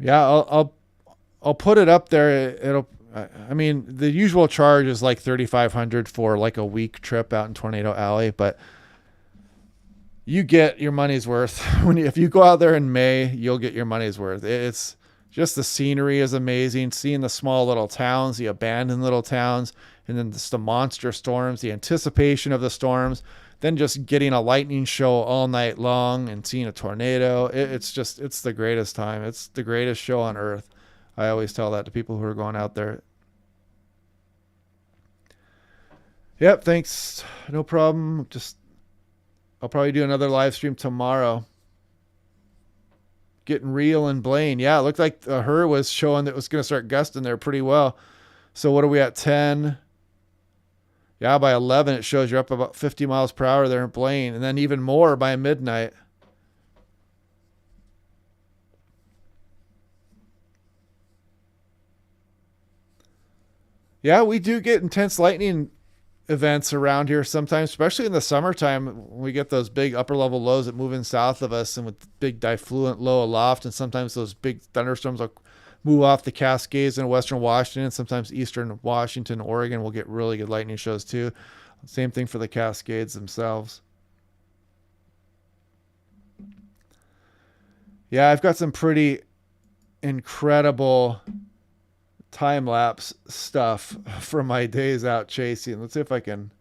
Yeah, I'll put it up there. I mean, the usual charge is like $3,500 for like a week trip out in Tornado Alley, but you get your money's worth. If you go out there in May, you'll get your money's worth. It's just the scenery is amazing. Seeing the small little towns, the abandoned little towns, and then just the monster storms, the anticipation of the storms, then just getting a lightning show all night long and seeing a tornado. It's the greatest time. It's the greatest show on earth. I always tell that to people who are going out there. Yep, thanks. No problem. I'll probably do another live stream tomorrow. Getting real in Blaine. Yeah, it looked like the HER was showing that it was going to start gusting there pretty well. So what are we at, 10? Yeah, by 11 it shows you're up about 50 miles per hour there in Blaine, and then even more by midnight. Yeah, we do get intense lightning events around here sometimes, especially in the summertime when we get those big upper level lows that move in south of us and with big diffluent low aloft. And sometimes those big thunderstorms will move off the Cascades in western Washington. Sometimes eastern Washington, Oregon will get really good lightning shows too. Same thing for the Cascades themselves. Yeah, I've got some pretty incredible time-lapse stuff from my days out chasing. Let's see if I can.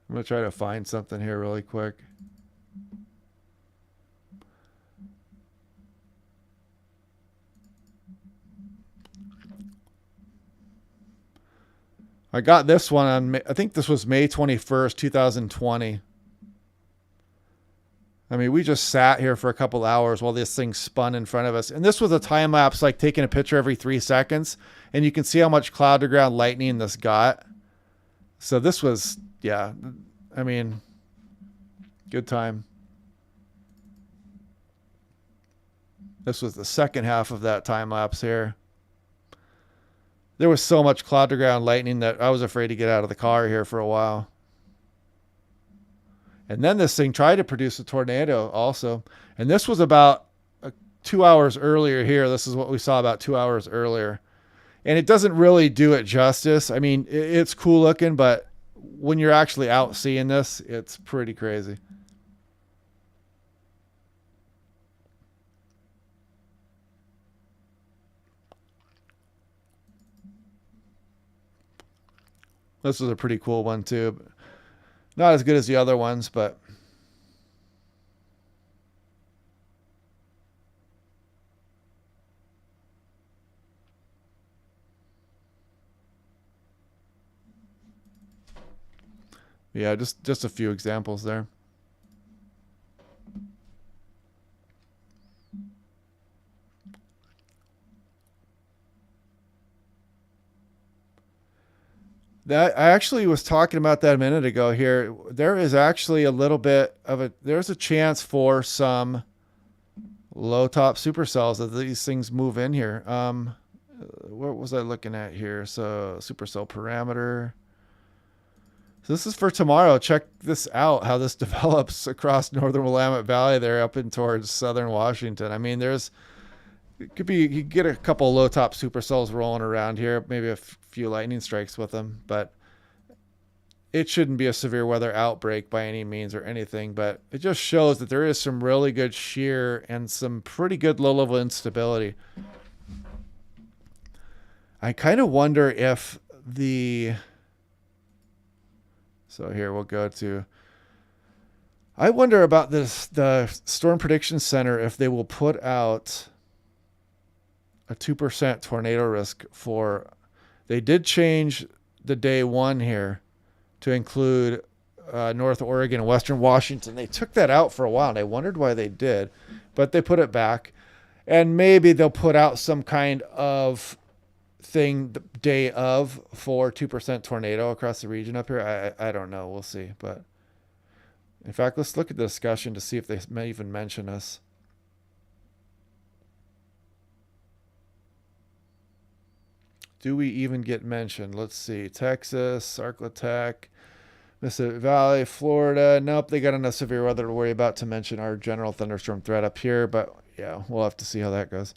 I'm going to try to find something here really quick. I got this one on, I think this was May 21st, 2020. I mean, we just sat here for a couple hours while this thing spun in front of us. And this was a time lapse, like taking a picture every 3 seconds. And you can see how much cloud to ground lightning this got. So this was, yeah, I mean, good time. This was the second half of that time lapse here. There was so much cloud to ground lightning that I was afraid to get out of the car here for a while. And then this thing tried to produce a tornado also. And this was about 2 hours earlier here. This is what we saw about 2 hours earlier. And it doesn't really do it justice. I mean, it's cool looking, but when you're actually out seeing this, it's pretty crazy. This was a pretty cool one too. Not as good as the other ones, but Yeah, just a few examples there. That I actually was talking about that a minute ago here. There is actually a little bit of there's a chance for some low top supercells as these things move in here. What was I looking at here? So supercell parameter. So this is for tomorrow. Check this out, how this develops across northern Willamette Valley there up in towards southern Washington. I mean, it could be, you get a couple low top supercells rolling around here, maybe a few lightning strikes with them, but it shouldn't be a severe weather outbreak by any means or anything. But it just shows that there is some really good shear and some pretty good low level instability. I kind of wonder if so here we'll go to, I wonder about the Storm Prediction Center, if they will put out a 2% tornado risk they did change the day one here to include North Oregon and Western Washington. They took that out for a while, and I wondered why they did, but they put it back. And maybe they'll put out some kind of thing the day of for 2% tornado across the region up here. I don't know. We'll see. But in fact, let's look at the discussion to see if they may even mention us. Do we even get mentioned? Let's see. Texas, Arclatech, Mississippi Valley, Florida. Nope, they got enough severe weather to worry about to mention our general thunderstorm threat up here. But yeah, we'll have to see how that goes.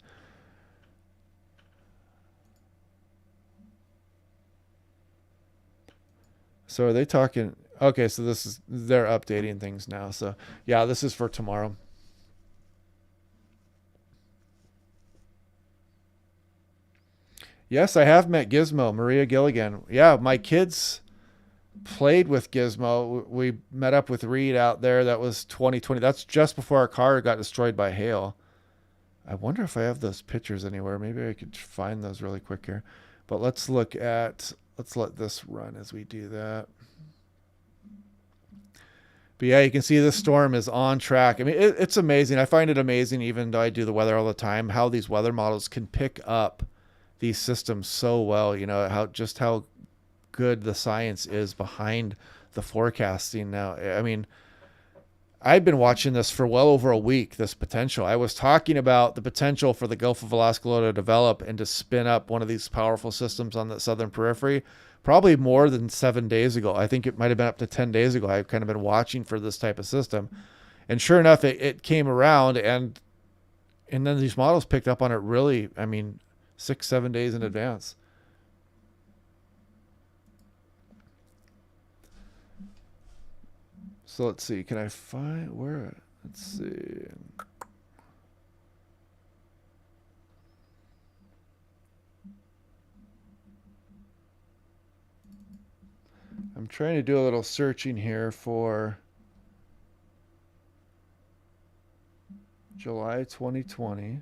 So are they talking? Okay, so they're updating things now. So yeah, this is for tomorrow. Yes, I have met Gizmo, Maria Gilligan. Yeah, my kids played with Gizmo. We met up with Reed out there. That was 2020. That's just before our car got destroyed by hail. I wonder if I have those pictures anywhere. Maybe I could find those really quick here. But let's let this run as we do that. But yeah, you can see this storm is on track. I mean, it's amazing. I find it amazing, even though I do the weather all the time, how these weather models can pick up these systems so well. You know, how good the science is behind the forecasting now. I mean, I've been watching this for well over a week, this potential. I was talking about the potential for the Gulf of Alaska to develop and to spin up one of these powerful systems on the southern periphery probably more than 7 days ago. I think it might have been up to 10 days ago. I've kind of been watching for this type of system. And sure enough, it came around, and then these models picked up on it really, 6-7 days in advance. So let's see. Can I find where? Let's see. I'm trying to do a little searching here for July 2020.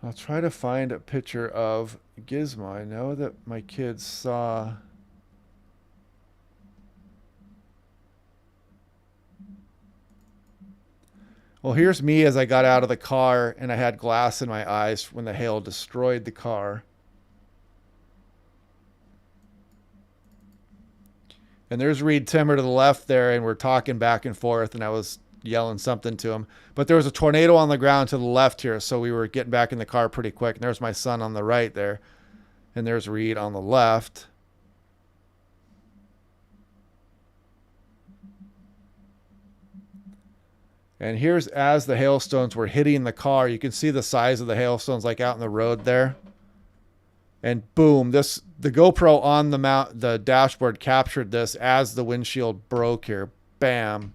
I'll try to find a picture of Gizmo. I know that my kids saw. Well, here's me as I got out of the car, and I had glass in my eyes when the hail destroyed the car. And there's Reed Timmer to the left there, and we're talking back and forth, and I was yelling something to him. But there was a tornado on the ground to the left here, so we were getting back in the car pretty quick. And there's my son on the right there, and there's Reed on the left. And here's as the hailstones were hitting the car. You can see the size of the hailstones like out in the road there. And boom, the GoPro on the dashboard captured this as the windshield broke here. Bam.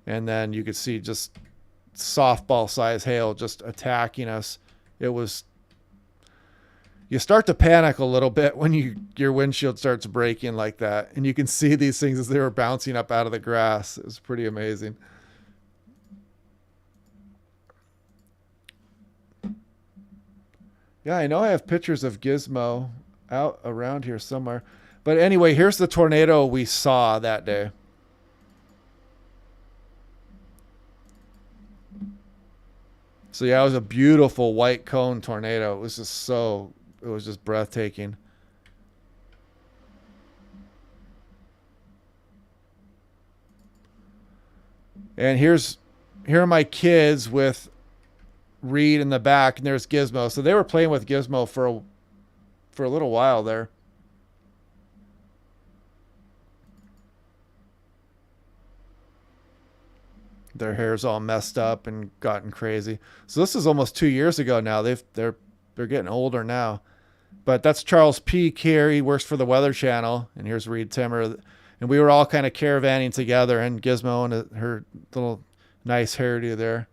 And then you could see just softball size hail just attacking us. It was, you start to panic a little bit when your windshield starts breaking like that. And you can see these things as they were bouncing up out of the grass. It was pretty amazing. Yeah, I know I have pictures of Gizmo out around here somewhere. But anyway, here's the tornado we saw that day. So yeah, it was a beautiful white cone tornado. It was just breathtaking. And here are my kids with Reed in the back, and there's Gizmo. So they were playing with Gizmo for a little while there. Their hair's all messed up and gotten crazy. So this is almost 2 years ago now. They're getting older now. But that's Charles Peak here. He works for the Weather Channel, and here's Reed Timmer. And we were all kind of caravanning together, and Gizmo and her little nice hairdo there.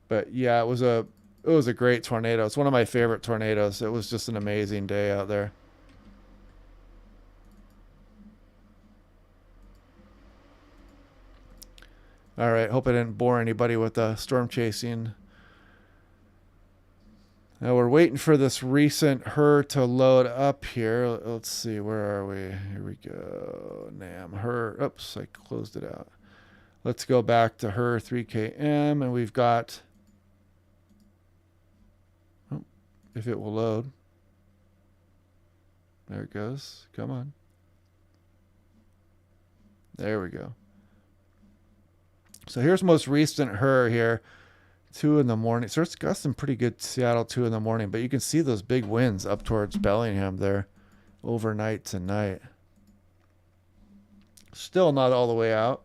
But yeah, it was a great tornado. It's one of my favorite tornadoes. It was just an amazing day out there. All right, hope I didn't bore anybody with the storm chasing. Now we're waiting for this recent her to load up here. Let's see, where are we? Here we go. Nam her. Oops, I closed it out. Let's go back to her 3KM, and we've got. Oh, if it will load. There it goes. Come on. There we go. So here's most recent her here, 2 in the morning. So it's got some pretty good Seattle 2 in the morning, but you can see those big winds up towards Bellingham there overnight tonight. Still not all the way out.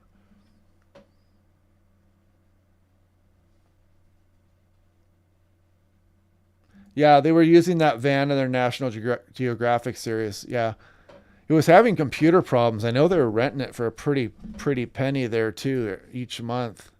Yeah, they were using that van in their National Geographic series. Yeah. It was having computer problems. I know they were renting it for a pretty penny there too each month.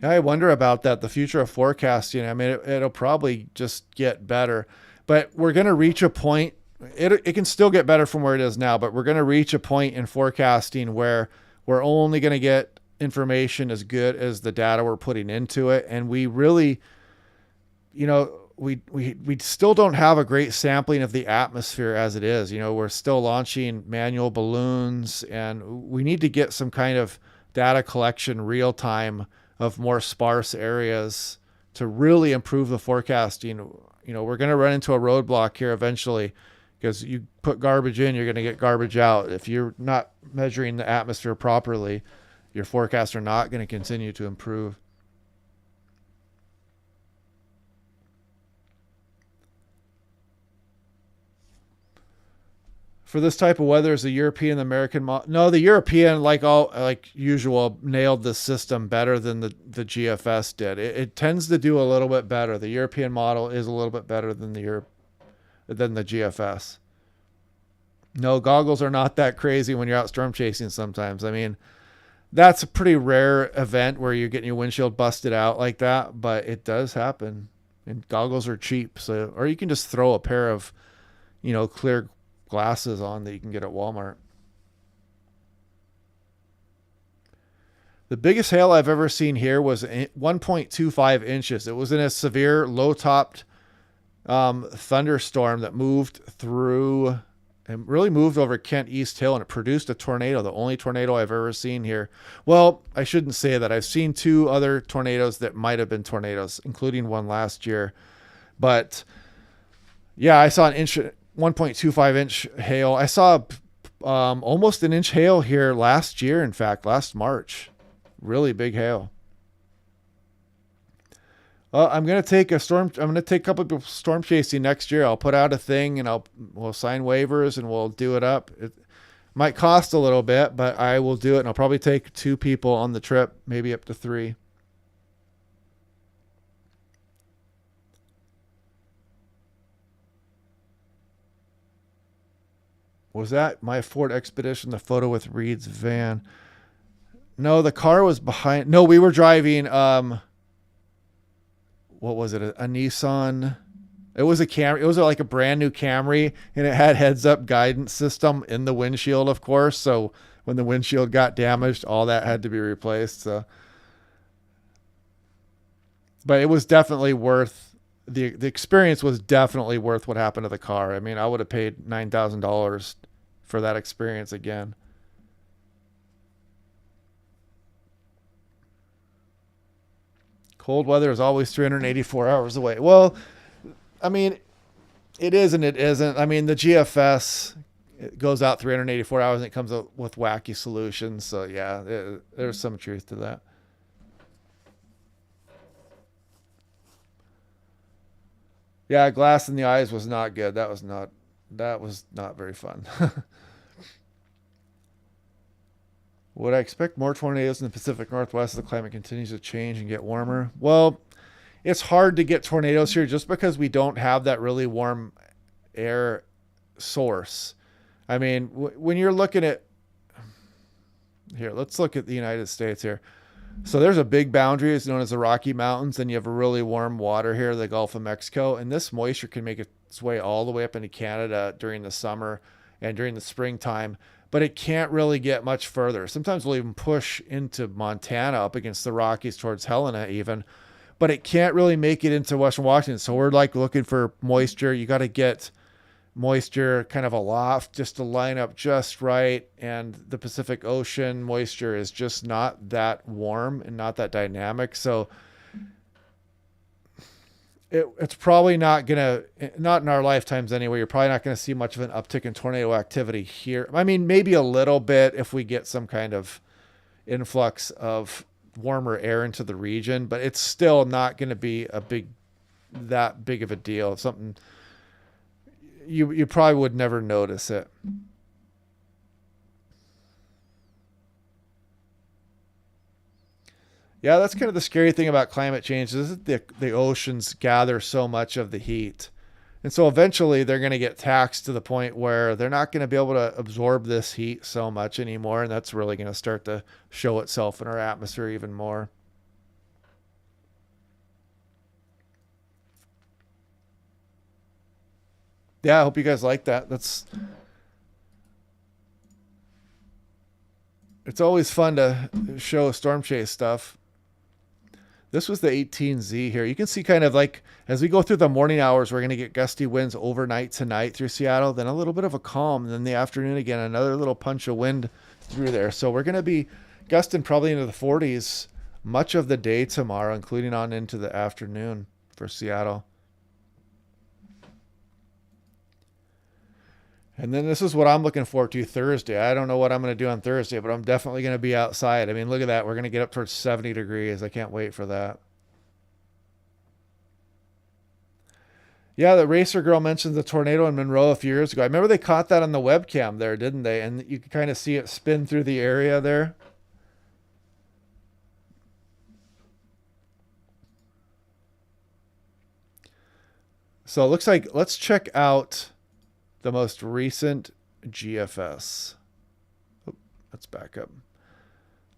Yeah, I wonder about that. The future of forecasting. I mean, it'll probably just get better. But we're going to reach a point. It can still get better from where it is now, but we're going to reach a point in forecasting where we're only going to get information as good as the data we're putting into it. And we really, we still don't have a great sampling of the atmosphere as it is. We're still launching manual balloons, and we need to get some kind of data collection real time of more sparse areas to really improve the forecasting. We're going to run into a roadblock here eventually, because you put garbage in, you're going to get garbage out. If you're not measuring the atmosphere properly, your forecasts are not going to continue to improve. For this type of weather, is the European, the American no, the European, like usual, nailed the system better than the GFS did. It tends to do a little bit better. The European model is a little bit better than the GFS. No, goggles are not that crazy when you're out storm chasing sometimes. I mean, that's a pretty rare event where you're getting your windshield busted out like that, but it does happen. And goggles are cheap, or you can just throw a pair of, clear glasses on that you can get at Walmart. The biggest hail I've ever seen here was 1.25 inches. It was in a severe low-topped thunderstorm that moved through and really moved over Kent East Hill, and it produced a tornado, the only tornado I've ever seen here. Well, I shouldn't say that. I've seen 2 other tornadoes that might have been tornadoes, including one last year. But yeah, I saw 1.25 inch hail. I saw almost an inch hail here last year. In fact, last March, really big hail. I'm going to take a couple of storm chasing next year. I'll put out a thing, and we'll sign waivers, and we'll do it up. Might cost a little bit, but I will do it. And I'll probably take 2 people on the trip, maybe up to 3. Was that my Ford Expedition, the photo with Reed's van? No, the car was behind. No, we were driving, what was it? A Nissan. It was a Camry. It was like a brand new Camry, and it had heads-up guidance system in the windshield, of course. So when the windshield got damaged, all that had to be replaced. So, but it was definitely worth the experience. Was definitely worth what happened to the car. I mean, I would have paid $9,000 for that experience again. Cold weather is always 384 hours away. Well, I mean, it is and it isn't. I mean, the GFS, it goes out 384 hours and it comes up with wacky solutions. So yeah, there's some truth to that. Yeah, glass in the eyes was not good. That was not very fun. Would I expect more tornadoes in the Pacific Northwest as the climate continues to change and get warmer? Well, it's hard to get tornadoes here just because we don't have that really warm air source. I mean, when you're looking at here, let's look at the United States here. So there's a big boundary, it's known as the Rocky Mountains. Then you have a really warm water here, the Gulf of Mexico, and this moisture can make its way all the way up into Canada during the summer and during the springtime, but it can't really get much further. Sometimes we'll even push into Montana up against the Rockies towards Helena even, but it can't really make it into Western Washington. So we're like looking for moisture. You got to get moisture kind of aloft just to line up just right. And the Pacific Ocean moisture is just not that warm and not that dynamic. So it's probably not in our lifetimes anyway. You're probably not going to see much of an uptick in tornado activity here. I mean, maybe a little bit if we get some kind of influx of warmer air into the region, but it's still not going to be that big of a deal. It's something you probably would never notice it. Yeah, that's kind of the scary thing about climate change is that the oceans gather so much of the heat. And so eventually they're going to get taxed to the point where they're not going to be able to absorb this heat so much anymore. And that's really going to start to show itself in our atmosphere even more. Yeah, I hope you guys like that. It's always fun to show storm chase stuff. This was the 18Z here. You can see kind of like as we go through the morning hours, we're going to get gusty winds overnight tonight through Seattle, then a little bit of a calm. And then the afternoon again, another little punch of wind through there. So we're going to be gusting probably into the 40s much of the day tomorrow, including on into the afternoon for Seattle. And then this is what I'm looking forward to Thursday. I don't know what I'm going to do on Thursday, but I'm definitely going to be outside. I mean, look at that. We're going to get up towards 70 degrees. I can't wait for that. Yeah, the racer girl mentioned the tornado in Monroe a few years ago. I remember they caught that on the webcam there, didn't they? And you could kind of see it spin through the area there. So it looks like, let's check out the most recent GFS. Oh, let's back up.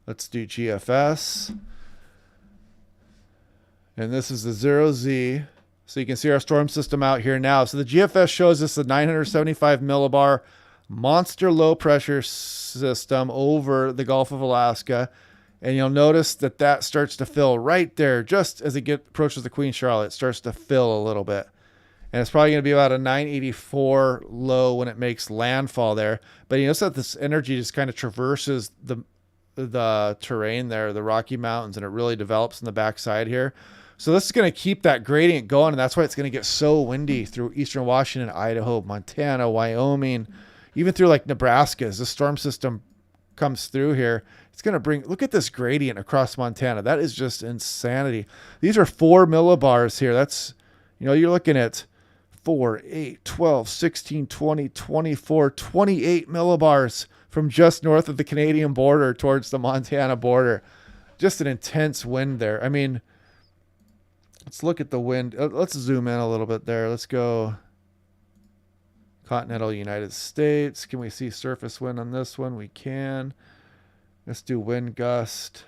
Let's do GFS. And this is the 0Z. So you can see our storm system out here now. So the GFS shows us the 975 millibar monster low pressure system over the Gulf of Alaska. And you'll notice that that starts to fill right there. Just as it approaches the Queen Charlotte, it starts to fill a little bit. And it's probably going to be about a 984 low when it makes landfall there. But you notice that this energy just kind of traverses the terrain there, the Rocky Mountains, and it really develops in the backside here. So this is going to keep that gradient going, and that's why it's going to get so windy through eastern Washington, Idaho, Montana, Wyoming, even through like Nebraska. As the storm system comes through here, it's going to look at this gradient across Montana. That is just insanity. These are 4 millibars here. That's, you're looking at 4, 8, 12, 16, 20, 24, 28 millibars from just north of the Canadian border towards the Montana border. Just an intense wind there. I mean, let's look at the wind. Let's zoom in a little bit there. Let's go continental United States. Can we see surface wind on this one? We can. Let's do wind gust.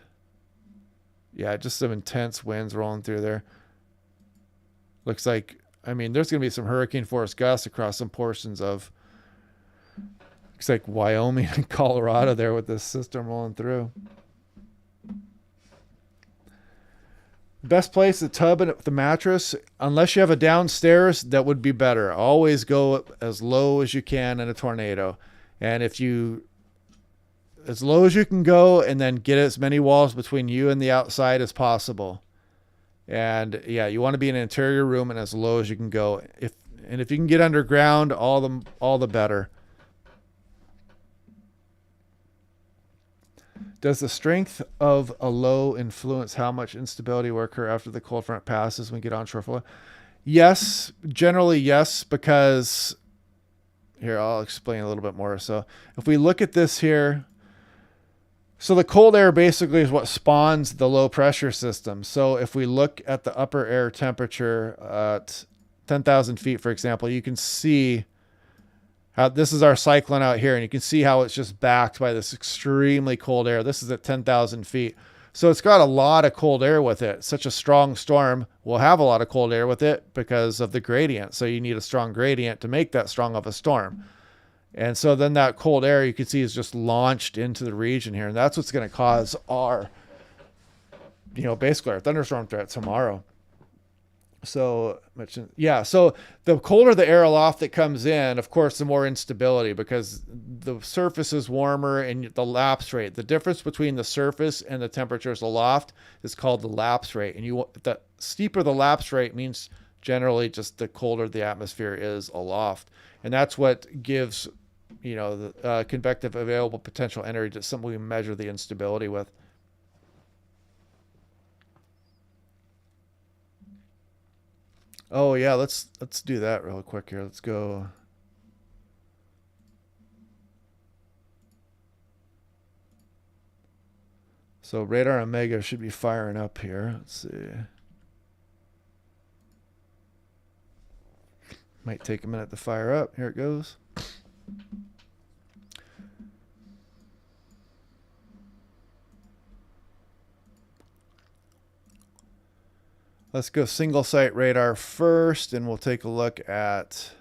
Yeah, just some intense winds rolling through there. Looks like, I mean, there's going to be some hurricane force gusts across some portions of, looks like Wyoming and Colorado there with this system rolling through. Best place, the tub and the mattress, unless you have a downstairs, that would be better. Always go as low as you can in a tornado. And if you, as low as you can go, and then get as many walls between you and the outside as possible. And yeah, you want to be in an interior room and as low as you can go. If you can get underground, all the better. Does the strength of a low influence how much instability will occur after the cold front passes when we get onshore flow? Yes, generally yes, because here, I'll explain a little bit more. So if we look at this here, so the cold air basically is what spawns the low pressure system. So if we look at the upper air temperature at 10,000 feet, for example, you can see how this is our cyclone out here, and you can see how it's just backed by this extremely cold air. This is at 10,000 feet. So it's got a lot of cold air with it. Such a strong storm will have a lot of cold air with it because of the gradient. So you need a strong gradient to make that strong of a storm. And so then that cold air you can see is just launched into the region here. And that's what's going to cause our, basically our thunderstorm threat tomorrow. So yeah, so the colder the air aloft that comes in, of course, the more instability, because the surface is warmer and the lapse rate, the difference between the surface and the temperatures aloft is called the lapse rate. And the steeper the lapse rate means generally just the colder the atmosphere is aloft. And that's what gives, the convective available potential energy, to something we measure the instability with. Oh yeah, let's do that real quick here. Let's go. So radar Omega should be firing up here. Let's see. Might take a minute to fire up. Here it goes. Let's go single site radar first, and we'll take a look at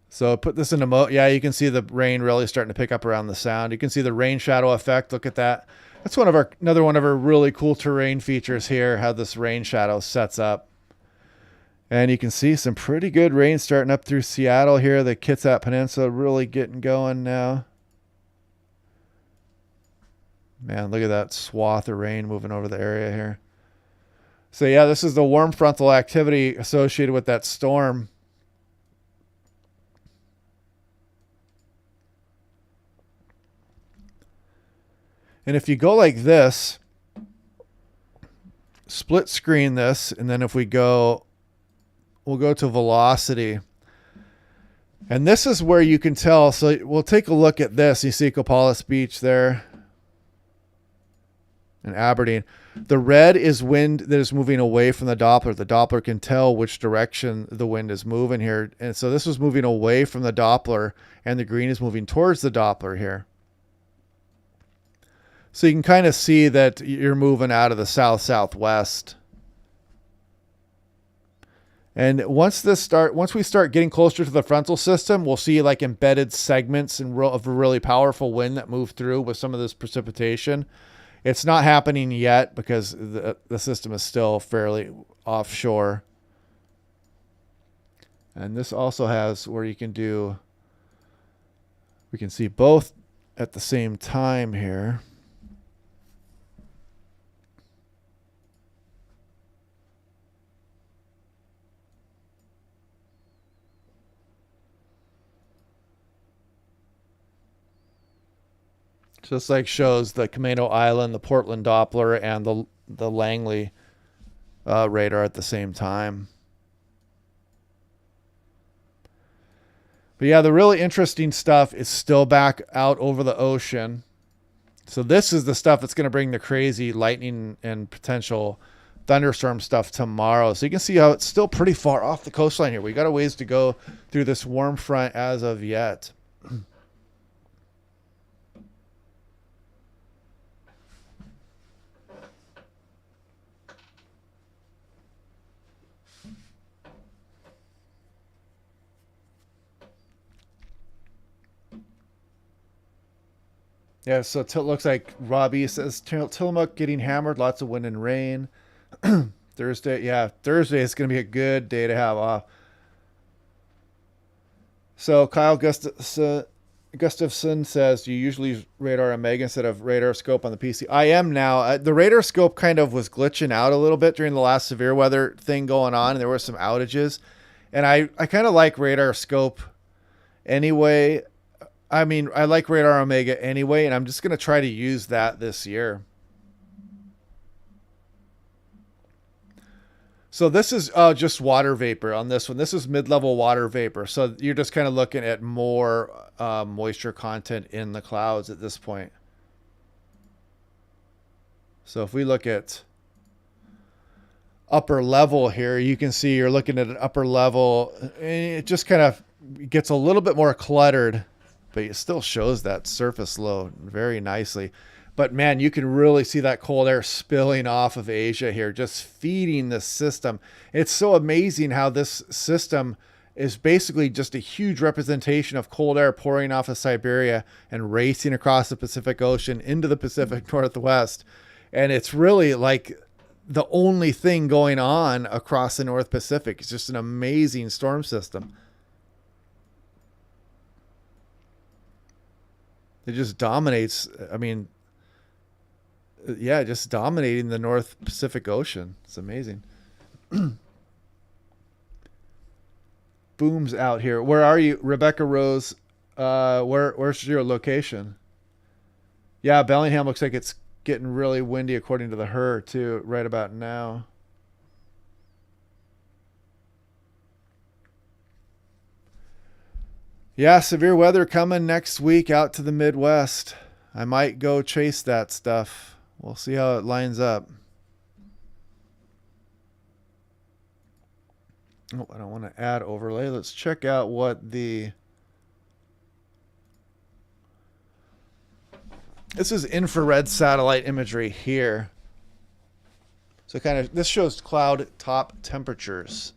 so put this into mode. Yeah, you can see the rain really starting to pick up around the sound. You can see the rain shadow effect. Look at that. That's another one of our really cool terrain features here, how this rain shadow sets up. And you can see some pretty good rain starting up through Seattle here. The Kitsap Peninsula really getting going now. Man, look at that swath of rain moving over the area here. So yeah, this is the warm frontal activity associated with that storm. And if you go like this, split screen this, and then if we'll go to velocity. And this is where you can tell. So we'll take a look at this. You see Copalis Beach there in Aberdeen. The red is wind that is moving away from the Doppler. The Doppler can tell which direction the wind is moving here. And so this was moving away from the Doppler, and the green is moving towards the Doppler here. So you can kind of see that you're moving out of the south-southwest. And once we start getting closer to the frontal system, we'll see like embedded segments of a really powerful wind that move through with some of this precipitation. It's not happening yet because the system is still fairly offshore. And this also has where we can see both at the same time here. Just like shows the Camino Island, the Portland Doppler, and the Langley radar at the same time. But yeah, the really interesting stuff is still back out over the ocean. So this is the stuff that's going to bring the crazy lightning and potential thunderstorm stuff tomorrow. So you can see how it's still pretty far off the coastline here. We got a ways to go through this warm front as of yet. Yeah, so it looks like Robbie says Tillamook getting hammered, lots of wind and rain. Thursday, yeah, Thursday is going to be a good day to have off. So Kyle Gustafson says, you usually use radar on Mega instead of radar scope on the PC. I am now. The radar scope kind of was glitching out a little bit during the last severe weather thing going on, and there were some outages. And I kind of like radar scope anyway. I mean, I like Radar Omega anyway, and I'm just going to try to use that this year. So this is just water vapor on this one. This is mid-level water vapor. So you're just kind of looking at more moisture content in the clouds at this point. So if we look at upper level here, you can see you're looking at an upper level. It just kind of gets a little bit more cluttered, but it still shows that surface low very nicely. But man, you can really see that cold air spilling off of Asia here, just feeding the system. It's so amazing how this system is basically just a huge representation of cold air pouring off of Siberia and racing across the Pacific Ocean into the Pacific Northwest. And it's really like the only thing going on across the North Pacific. It's just an amazing storm system. It just dominates. I mean, yeah, just dominating the North Pacific Ocean. It's amazing. Booms out here. Where are you, Rebecca Rose? Where's your location? Yeah, Bellingham looks like it's getting really windy according to the HER too, right about now. Yeah, severe weather coming next week out to the Midwest. I might go chase that stuff. We'll see how it lines up. Oh, I don't want to add overlay. Let's check out what the... This is infrared satellite imagery here. So kind of, this shows cloud top temperatures.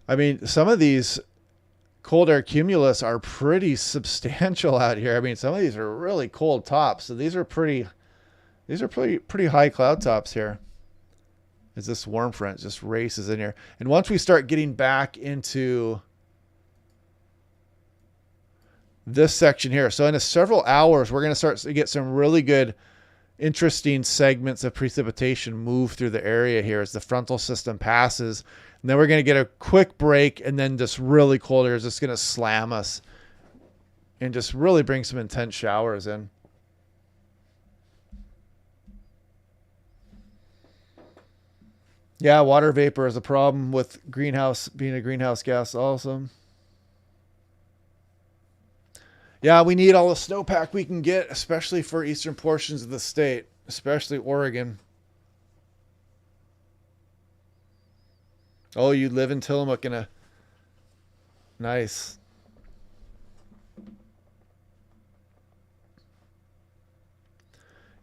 I mean, some of these cold air cumulus are pretty substantial out here. I mean, some of these are really cold tops. So these are pretty high cloud tops here. As this warm front just races in here. And once we start getting back into this section here, so in several hours, we're going to start to get some really good, interesting segments of precipitation move through the area here as the frontal system passes. And then we're going to get a quick break, and then this really cold air is just going to slam us and just really bring some intense showers in. Yeah, water vapor is a problem with greenhouse being a greenhouse gas also. Yeah, we need all the snowpack we can get, especially for eastern portions of the state, especially Oregon. Oh, you live in Tillamook in a... Nice.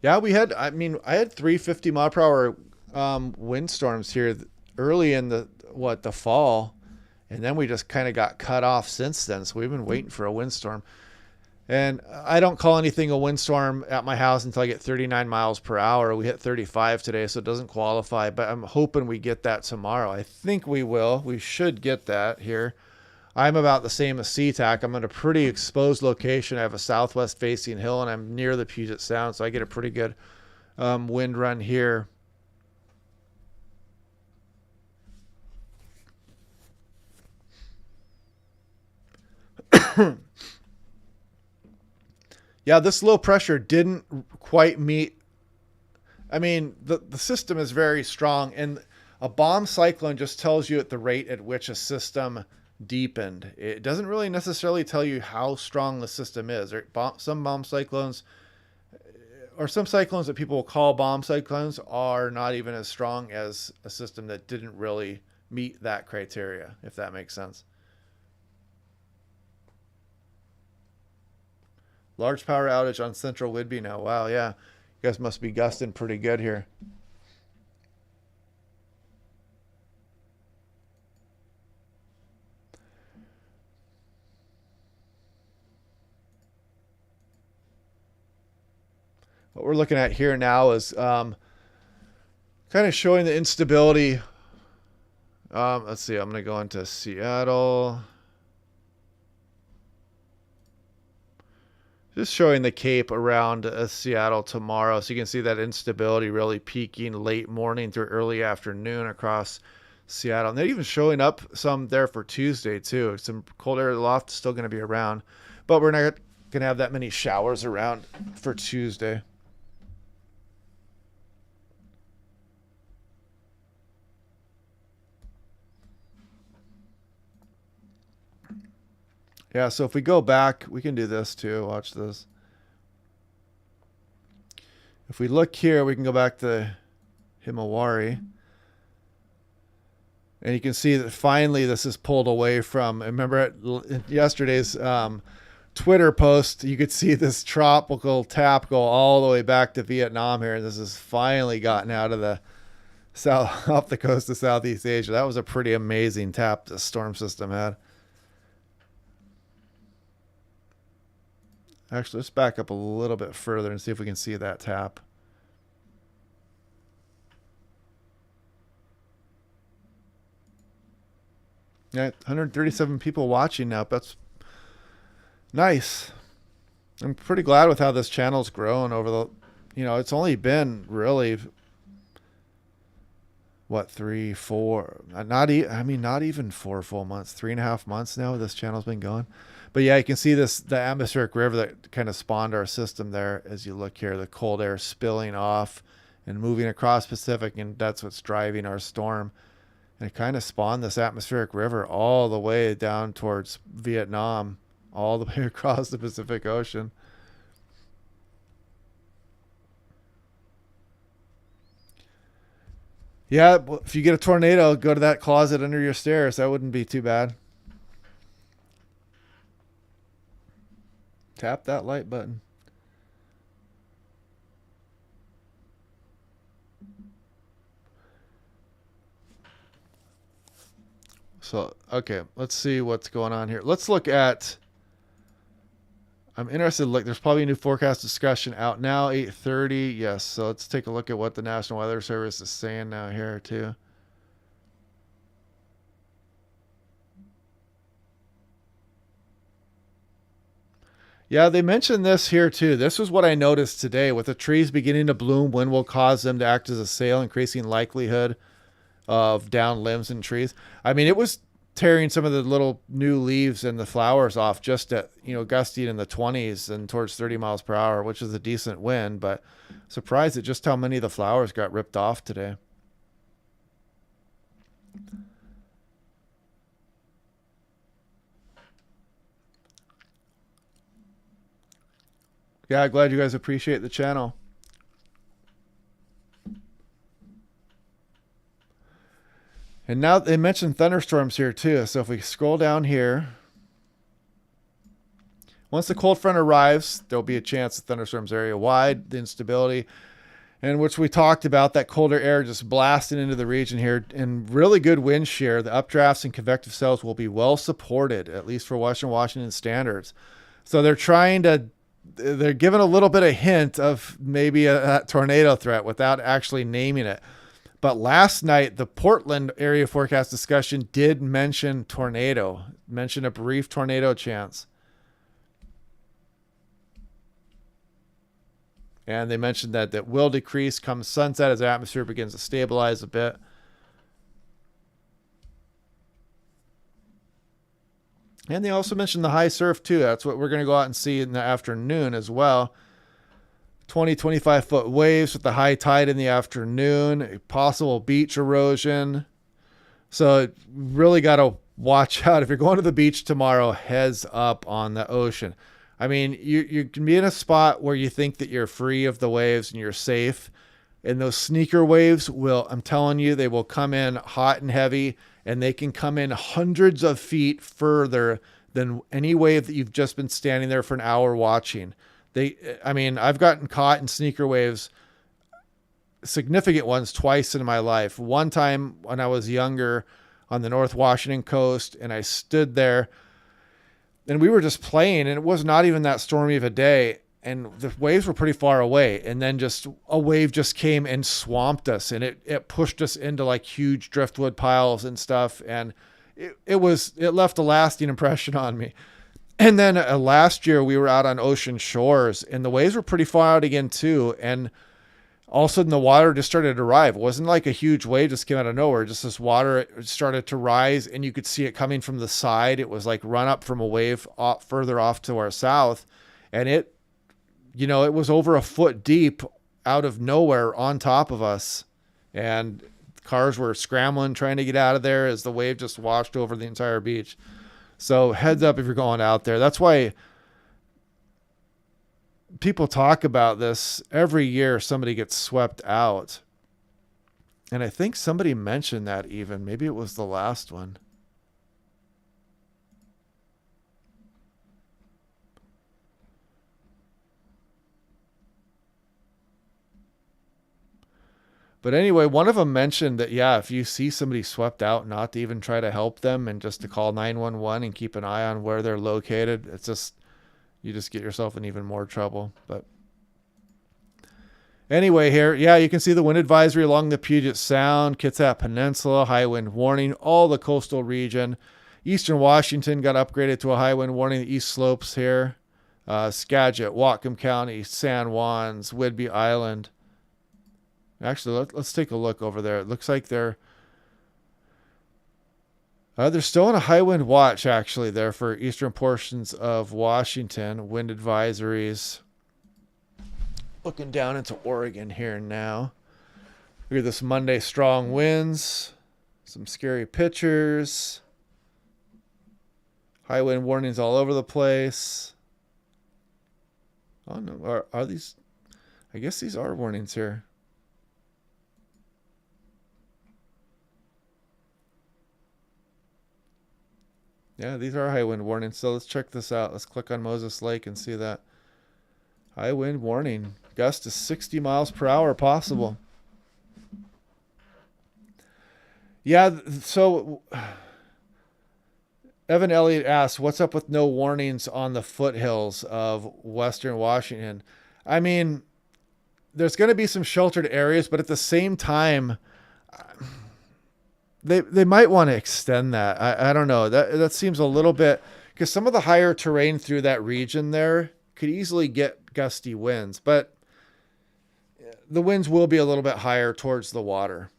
Yeah, I had 350 mile per hour windstorms here early in the fall, and then we just kind of got cut off since then. So we've been waiting for a windstorm, and I don't call anything a windstorm at my house until I get 39 miles per hour. We hit 35 today, so it doesn't qualify, but I'm hoping we get that tomorrow. I think we will. We should get that here. I'm about the same as SeaTac. I'm in a pretty exposed location. I have a southwest facing hill, and I'm near the Puget Sound, so I get a pretty good wind run here. Yeah, this low pressure didn't quite meet. I mean, the system is very strong, and a bomb cyclone just tells you at the rate at which a system deepened. It doesn't really necessarily tell you how strong the system is. Some bomb cyclones, or some cyclones that people will call bomb cyclones, are not even as strong as a system that didn't really meet that criteria, if that makes sense. Large power outage on Central Whidbey now. Wow, yeah. You guys must be gusting pretty good here. What we're looking at here now is kind of showing the instability. Let's see. I'm going to go into Seattle. Just showing the Cape around Seattle tomorrow. So you can see that instability really peaking late morning through early afternoon across Seattle. And they're even showing up some there for Tuesday too. Some cold air loft still going to be around. But we're not going to have that many showers around for Tuesday. Yeah, so if we go back, we can do this too. Watch this. If we look here, we can go back to Himawari. And you can see that finally this is pulled away from, remember yesterday's Twitter post, you could see this tropical tap go all the way back to Vietnam here. And this has finally gotten out of the south, off the coast of Southeast Asia. That was a pretty amazing tap the storm system had. Actually, let's back up a little bit further and see if we can see that tap. Yeah, 137 people watching now. That's nice. I'm pretty glad with how this channel's grown over the, it's only been really, what, 3, 4, not even 4 full months, 3.5 months now this channel's been going. But yeah, you can see the atmospheric river that kind of spawned our system there. As you look here, the cold air spilling off and moving across Pacific, and that's what's driving our storm. And it kind of spawned this atmospheric river all the way down towards Vietnam, all the way across the Pacific Ocean. Yeah, if you get a tornado, go to that closet under your stairs. That wouldn't be too bad. Tap that like button. So, okay, let's see what's going on here. Let's look at, I'm interested, look, there's probably a new forecast discussion out now, 8:30. Yes, so let's take a look at what the National Weather Service is saying now here too. Yeah, they mentioned this here too. This was what I noticed today. With the trees beginning to bloom, wind will cause them to act as a sail, increasing likelihood of down limbs and trees. I mean, it was tearing some of the little new leaves and the flowers off just at, gusting in the 20s and towards 30 miles per hour, which is a decent wind, but surprised at just how many of the flowers got ripped off today. Yeah, glad you guys appreciate the channel. And now they mentioned thunderstorms here too. So if we scroll down here, once the cold front arrives, there'll be a chance of thunderstorms area wide, the instability, and which we talked about, that colder air just blasting into the region here, and really good wind shear. The updrafts and convective cells will be well supported, at least for Western Washington standards. So they're giving a little bit of hint of maybe a tornado threat without actually naming it. But last night, the Portland area forecast discussion did mention a brief tornado chance. And they mentioned that will decrease come sunset as the atmosphere begins to stabilize a bit. And they also mentioned the high surf too. That's what we're going to go out and see in the afternoon as well. 20, 25 foot waves with the high tide in the afternoon, possible beach erosion. So really got to watch out. If you're going to the beach tomorrow, heads up on the ocean. I mean, you can be in a spot where you think that you're free of the waves and you're safe. And those sneaker waves will, I'm telling you, they will come in hot and heavy, and they can come in hundreds of feet further than any wave that you've just been standing there for an hour watching. I mean, I've gotten caught in sneaker waves, significant ones, twice in my life. One time when I was younger on the North Washington coast, and I stood there and we were just playing, and it was not even that stormy of a day, and the waves were pretty far away, and then just a wave just came and swamped us, and it pushed us into like huge driftwood piles and stuff, and it left a lasting impression on me. And then last year we were out on ocean shores, and the waves were pretty far out again too, and all of a sudden the water just started to rise. It wasn't like a huge wave just came out of nowhere. Just this water started to rise, and you could see it coming from the side. It was like run up from a wave further off to our south. And it was over a foot deep out of nowhere on top of us. And cars were scrambling, trying to get out of there as the wave just washed over the entire beach. So heads up if you're going out there. That's why people talk about this every year. Somebody gets swept out, and I think somebody mentioned that even maybe it was the last one. But anyway, one of them mentioned that, yeah, if you see somebody swept out, not to even try to help them and just to call 911 and keep an eye on where they're located. It's just, you just get yourself in even more trouble. But anyway, here, yeah, you can see the wind advisory along the Puget Sound, Kitsap Peninsula, high wind warning, all the coastal region. Eastern Washington got upgraded to a high wind warning, the east slopes here. Skagit, Whatcom County, San Juans, Whidbey Island. Actually, let's take a look over there. It looks like they're still on a high wind watch, actually, there for eastern portions of Washington. Wind advisories. Looking down into Oregon here now. Look at this Monday, strong winds. Some scary pictures. High wind warnings all over the place. Oh, no. Are these? I guess these are warnings here. Yeah, these are high wind warnings. So let's check this out. Let's click on Moses Lake and see that. High wind warning. Gust to 60 miles per hour possible. Yeah, so Evan Elliott asks, what's up with no warnings on the foothills of Western Washington? I mean, there's going to be some sheltered areas, but at the same time, they might want to extend that. I don't know. That seems a little bit, because some of the higher terrain through that region there could easily get gusty winds, but the winds will be a little bit higher towards the water.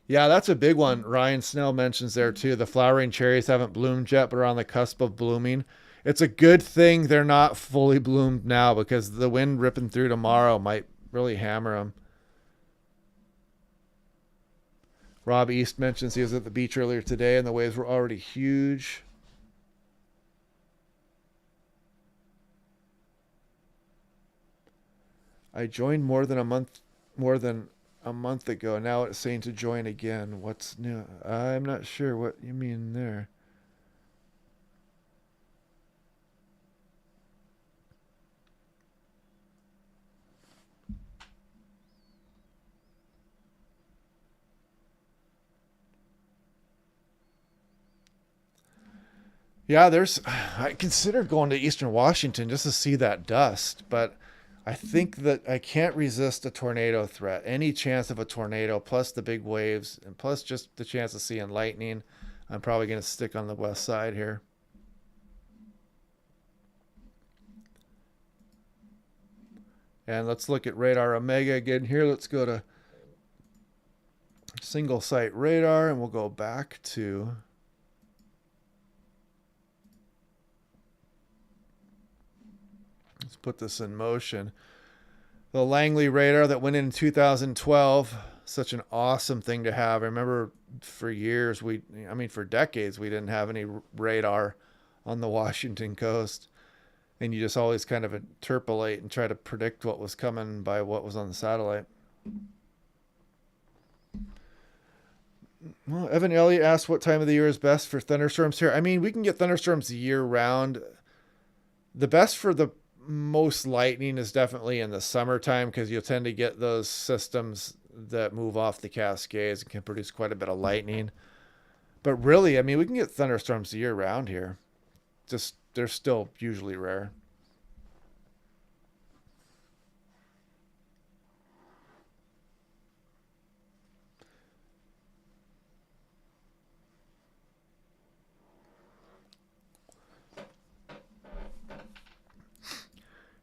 Yeah, that's a big one. Ryan Snell mentions there too. The flowering cherries haven't bloomed yet, but are on the cusp of blooming. It's a good thing they're not fully bloomed now, because the wind ripping through tomorrow might really hammer them. Rob East mentions he was at the beach earlier today and the waves were already huge. I joined more than a month ago. Now it's saying to join again. What's new? I'm not sure what you mean there. Yeah, I considered going to Eastern Washington just to see that dust, but I think that I can't resist a tornado threat. Any chance of a tornado, plus the big waves, and plus just the chance of seeing lightning, I'm probably going to stick on the west side here. And let's look at radar Omega again here. Let's go to single site radar, and we'll go back to let's put this in motion. The Langley radar that went in 2012, such an awesome thing to have. I remember for years, for decades, we didn't have any radar on the Washington coast. And you just always kind of interpolate and try to predict what was coming by what was on the satellite. Well, Evan Elliott asked what time of the year is best for thunderstorms here. I mean, we can get thunderstorms year round. The best for the most lightning is definitely in the summertime because you'll tend to get those systems that move off the Cascades and can produce quite a bit of lightning. But really, I mean, we can get thunderstorms year round here. Just they're still usually rare.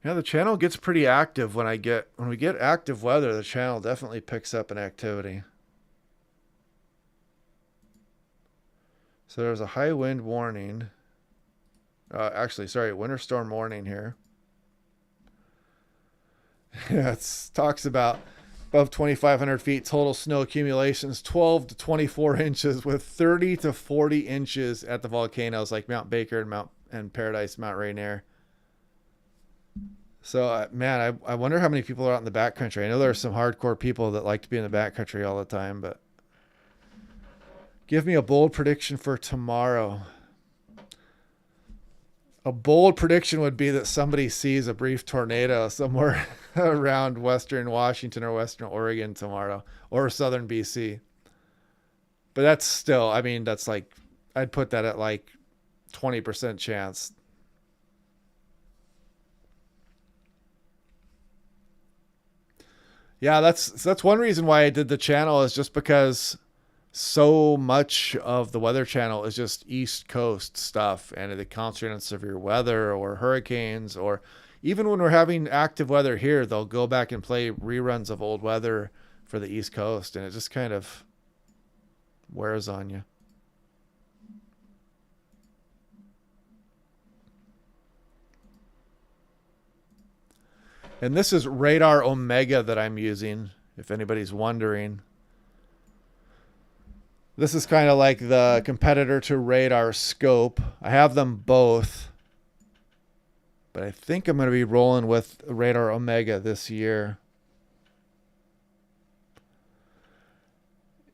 Yeah, the channel gets pretty active when we get active weather, the channel definitely picks up in activity. So there's a high wind warning. Winter storm warning here. Yeah, it talks about above 2,500 feet total snow accumulations, 12 to 24 inches, with 30 to 40 inches at the volcanoes like Mount Baker and Paradise, Mount Rainier. So, man, I wonder how many people are out in the backcountry. I know there are some hardcore people that like to be in the backcountry all the time, but give me a bold prediction for tomorrow. A bold prediction would be that somebody sees a brief tornado somewhere around western Washington or western Oregon tomorrow, or southern BC. But that's still, I mean, that's like, I'd put that at like 20% chance. Yeah, that's one reason why I did the channel, is just because so much of the Weather Channel is just East Coast stuff, and it concentrates on severe weather or hurricanes, or even when we're having active weather here, they'll go back and play reruns of old weather for the East Coast, and it just kind of wears on you. And this is Radar Omega that I'm using, if anybody's wondering. This is kind of like the competitor to Radar Scope. I have them both, but I think I'm going to be rolling with Radar Omega this year.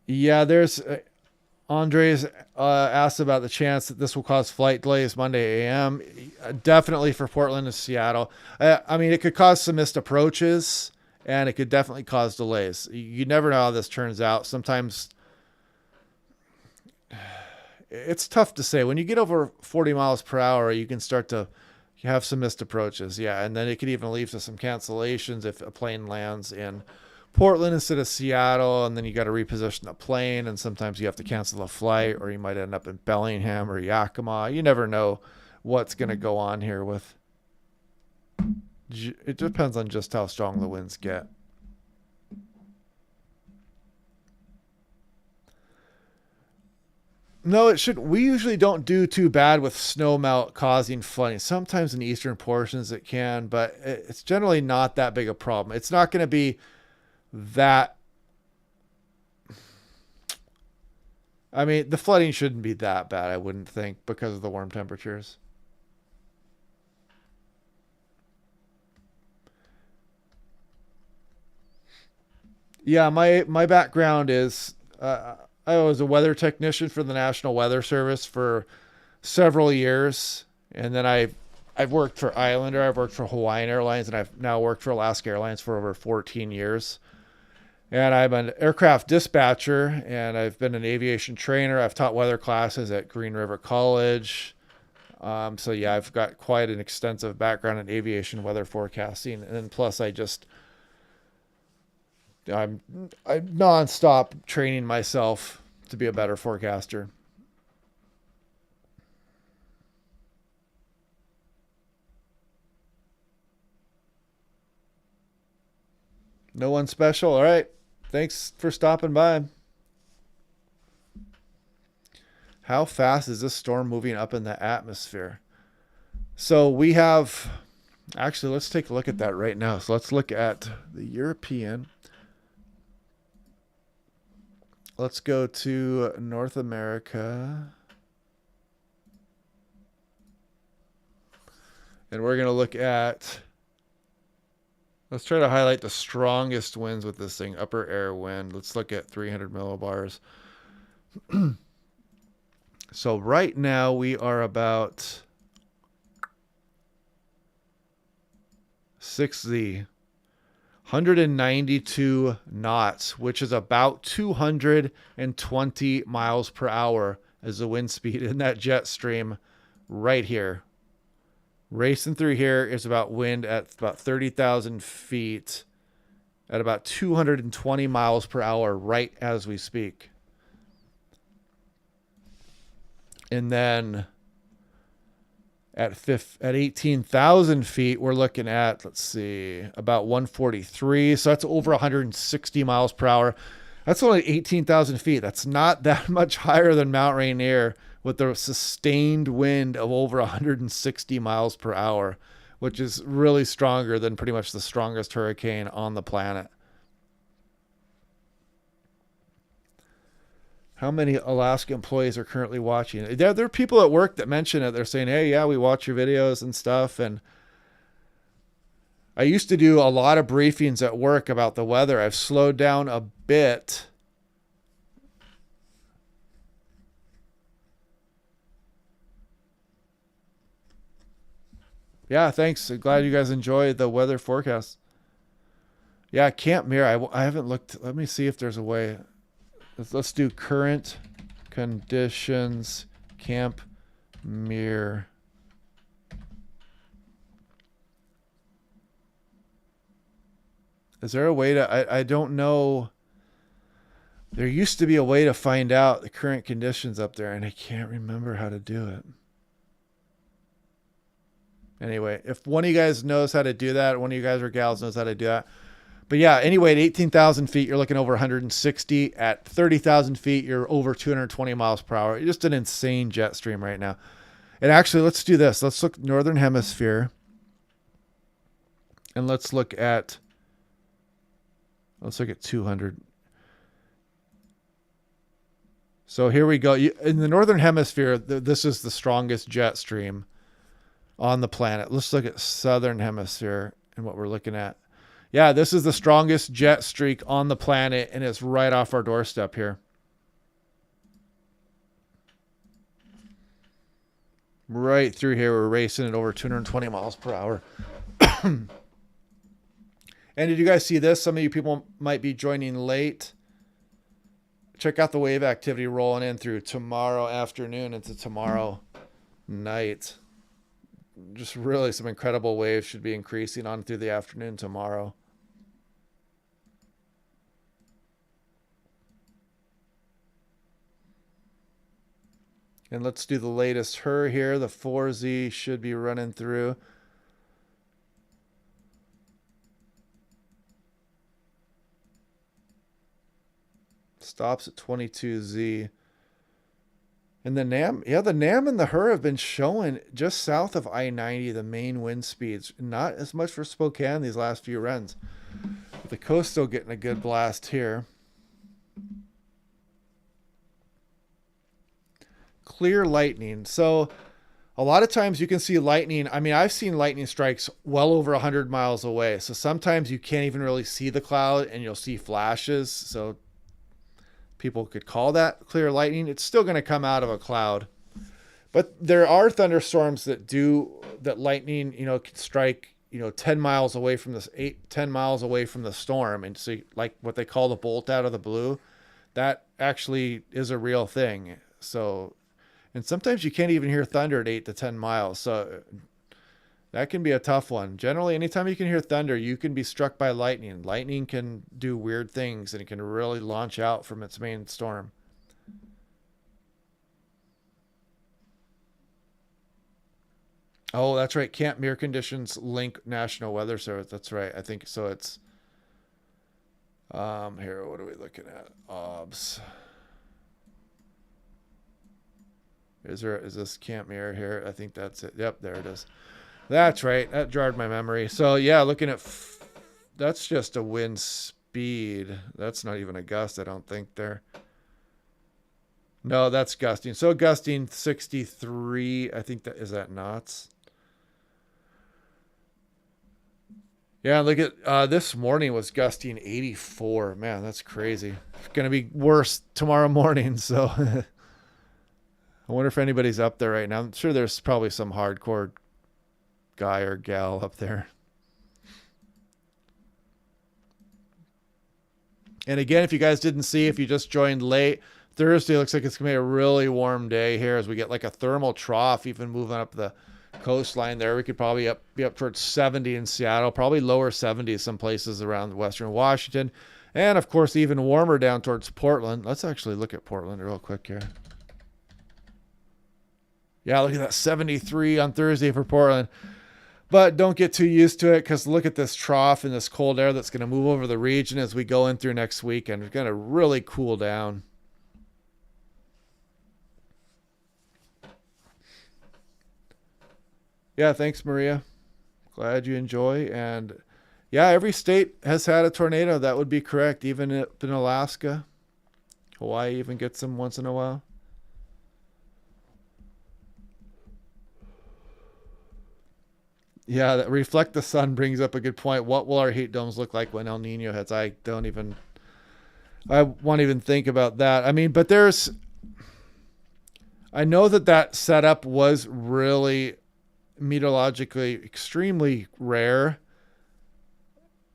Yeah, there's Andres asked about the chance that this will cause flight delays Monday a.m. Definitely for Portland and Seattle. I mean, it could cause some missed approaches, and it could definitely cause delays. You never know how this turns out. Sometimes it's tough to say. When you get over 40 miles per hour, you can start to have some missed approaches. Yeah, and then it could even lead to some cancellations if a plane lands in Portland instead of Seattle, and then you got to reposition the plane, and sometimes you have to cancel a flight, or you might end up in Bellingham or Yakima. You never know what's going to go on here with. It depends on just how strong the winds get. No, it should. We usually don't do too bad with snow melt causing flooding. Sometimes in eastern portions it can, but it's generally not that big a problem. It's not going to be that. I mean, the flooding shouldn't be that bad, I wouldn't think, because of the warm temperatures. Yeah, my background is I was a weather technician for the National Weather Service for several years, and then I've worked for Islander, I've worked for Hawaiian Airlines, and I've now worked for Alaska Airlines for over 14 years. And I'm an aircraft dispatcher, and I've been an aviation trainer. I've taught weather classes at Green River College. So yeah, I've got quite an extensive background in aviation weather forecasting, and then plus I'm nonstop training myself to be a better forecaster. No one special. All right. Thanks for stopping by. how fast is this storm moving up in the atmosphere? So we have, actually, let's take a look at that right now. So let's look at the European. Let's go to North America. And we're going to look at, let's try to highlight the strongest winds with this thing, upper air wind. Let's look at 300 millibars. So right now we are about 6Z, 192 knots, which is about 220 miles per hour as the wind speed in that jet stream right here. Racing through here is about wind at about 30,000 feet at about 220 miles per hour right as we speak. And then at 18,000 feet, we're looking at, let's see, about 143. So that's over 160 miles per hour. That's only 18,000 feet. That's not that much higher than Mount Rainier with the sustained wind of over 160 miles per hour, which is really stronger than pretty much the strongest hurricane on the planet. How many Alaska employees are currently watching? There are people at work that mention it. They're saying, hey, yeah, we watch your videos and stuff. And I used to do a lot of briefings at work about the weather. I've slowed down a bit. Yeah, thanks. Glad you guys enjoy the weather forecast. Yeah, Camp Muir. I haven't looked. Let me see if there's a way. Let's do current conditions, Camp Muir. Is there a way to, I don't know. There used to be a way to find out the current conditions up there, and I can't remember how to do it. Anyway, if one of you guys knows how to do that, one of you guys or gals knows how to do that. But yeah, anyway, at 18,000 feet, you're looking over 160. At 30,000 feet, you're over 220 miles per hour. Just an insane jet stream right now. And actually, let's do this. Let's look Northern Hemisphere. And let's look at 200. So here we go. In the Northern Hemisphere, this is the strongest jet stream on the planet. Let's look at Southern Hemisphere and what we're looking at. Yeah, this is the strongest jet streak on the planet, and it's right off our doorstep here. Right through here, we're racing at over 220 miles per hour. And did you guys see this? Some of you people might be joining late. Check out the wave activity rolling in through tomorrow afternoon into tomorrow night. Just really some incredible waves should be increasing on through the afternoon tomorrow. And let's do the latest HER here. The 4Z should be running through. Stops at 22Z. And the NAM, yeah, the NAM and the HER have been showing just south of I-90, the main wind speeds. Not as much for Spokane these last few runs. But the coast still getting a good blast here. Clear lightning. So a lot of times you can see lightning. I mean, I've seen lightning strikes well over 100 miles away. So sometimes you can't even really see the cloud and you'll see flashes. So people could call that clear lightning. It's still going to come out of a cloud. But there are thunderstorms that lightning, can strike, 10 miles away from this 10 miles away from the storm. And so like what they call the bolt out of the blue, that actually is a real thing. So, and sometimes you can't even hear thunder at 8 to 10 miles. So that can be a tough one. Generally, anytime you can hear thunder, you can be struck by lightning. Lightning can do weird things, and it can really launch out from its main storm. Oh, that's right. Camp Muir conditions link National Weather Service. That's right. I think so. It's here. What are we looking at? OBS. Is this Camp Mirror here? I think that's it. Yep, there it is. That's right. That jarred my memory. So yeah, looking at that's just a wind speed. That's not even a gust, I don't think there. No, that's gusting. So gusting 63. I think that knots. Yeah, look at this morning was gusting 84. Man, that's crazy. It's gonna be worse tomorrow morning. So I wonder if anybody's up there right now. I'm sure there's probably some hardcore guy or gal up there. And again, if you guys didn't see, if you just joined late, Thursday looks like it's going to be a really warm day here as we get like a thermal trough even moving up the coastline there. We could probably be up towards 70 in Seattle, probably lower 70s some places around western Washington. And of course, even warmer down towards Portland. Let's actually look at Portland real quick here. Yeah, look at that 73 on Thursday for Portland. But don't get too used to it because look at this trough and this cold air that's going to move over the region as we go in through next week, and it's going to really cool down. Yeah, thanks, Maria. Glad you enjoy. And yeah, every state has had a tornado. That would be correct. Even up in Alaska. Hawaii even gets them once in a while. Yeah, that reflect the sun brings up a good point. What will our heat domes look like when El Nino hits? I won't even think about that. I mean, but I know that setup was really meteorologically extremely rare,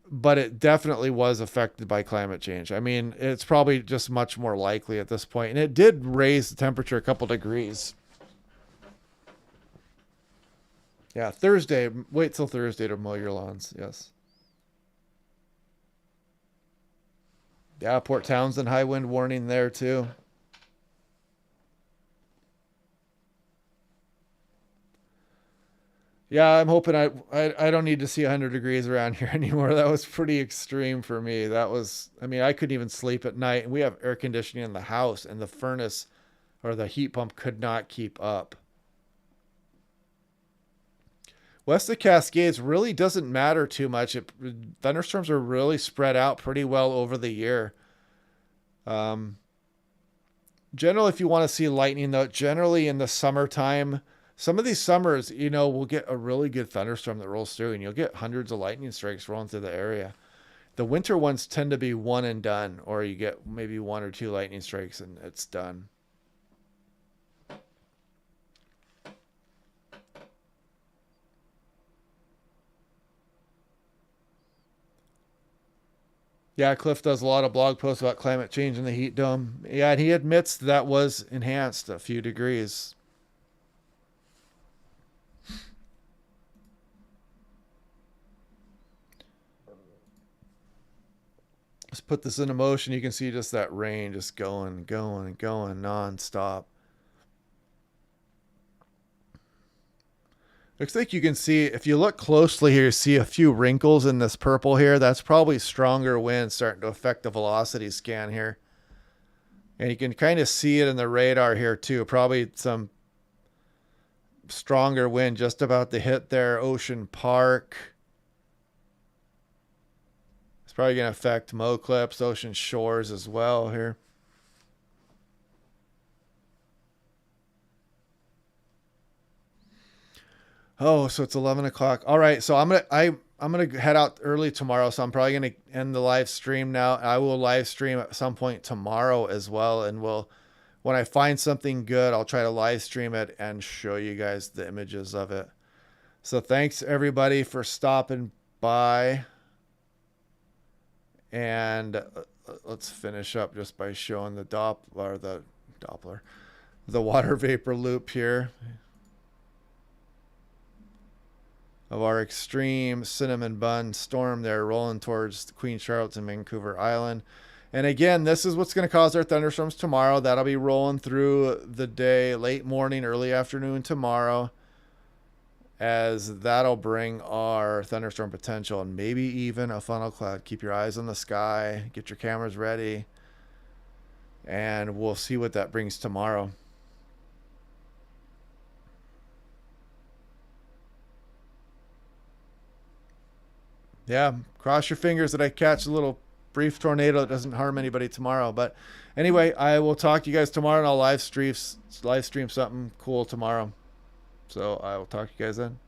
but it definitely was affected by climate change. I mean, it's probably just much more likely at this point, and it did raise the temperature a couple degrees. Yeah, Thursday. Wait till Thursday to mow your lawns. Yes. Yeah, Port Townsend high wind warning there too. Yeah, I'm hoping I don't need to see 100 degrees around here anymore. That was pretty extreme for me. I mean, I couldn't even sleep at night. And we have air conditioning in the house, and the furnace or the heat pump could not keep up. West of the Cascades really doesn't matter too much. Thunderstorms are really spread out pretty well over the year. Generally, if you want to see lightning, though, generally in the summertime, some of these summers, we'll get a really good thunderstorm that rolls through, and you'll get hundreds of lightning strikes rolling through the area. The winter ones tend to be one and done, or you get maybe one or two lightning strikes and it's done. Yeah, Cliff does a lot of blog posts about climate change in the heat dome. Yeah, and he admits that was enhanced a few degrees. Let's put this into motion. You can see just that rain just going nonstop. Looks like you can see, if you look closely here, you see a few wrinkles in this purple here. That's probably stronger wind starting to affect the velocity scan here. And you can kind of see it in the radar here too. Probably some stronger wind just about to hit there. Ocean Park. It's probably going to affect Mo Clips, Ocean Shores as well here. Oh, so it's 11 o'clock. All right. So I'm going to head out early tomorrow. So I'm probably going to end the live stream now. I will live stream at some point tomorrow as well. And when I find something good, I'll try to live stream it and show you guys the images of it. So thanks everybody for stopping by. And let's finish up just by showing the the water vapor loop here of our extreme cinnamon bun storm there rolling towards Queen Charlotte and Vancouver Island. And again, this is what's going to cause our thunderstorms tomorrow. That'll be rolling through the day, late morning, early afternoon tomorrow, as that'll bring our thunderstorm potential and maybe even a funnel cloud. Keep your eyes on the sky, get your cameras ready, and we'll see what that brings tomorrow. Yeah, cross your fingers that I catch a little brief tornado that doesn't harm anybody tomorrow. But anyway, I will talk to you guys tomorrow, and I'll live stream something cool tomorrow. So I will talk to you guys then.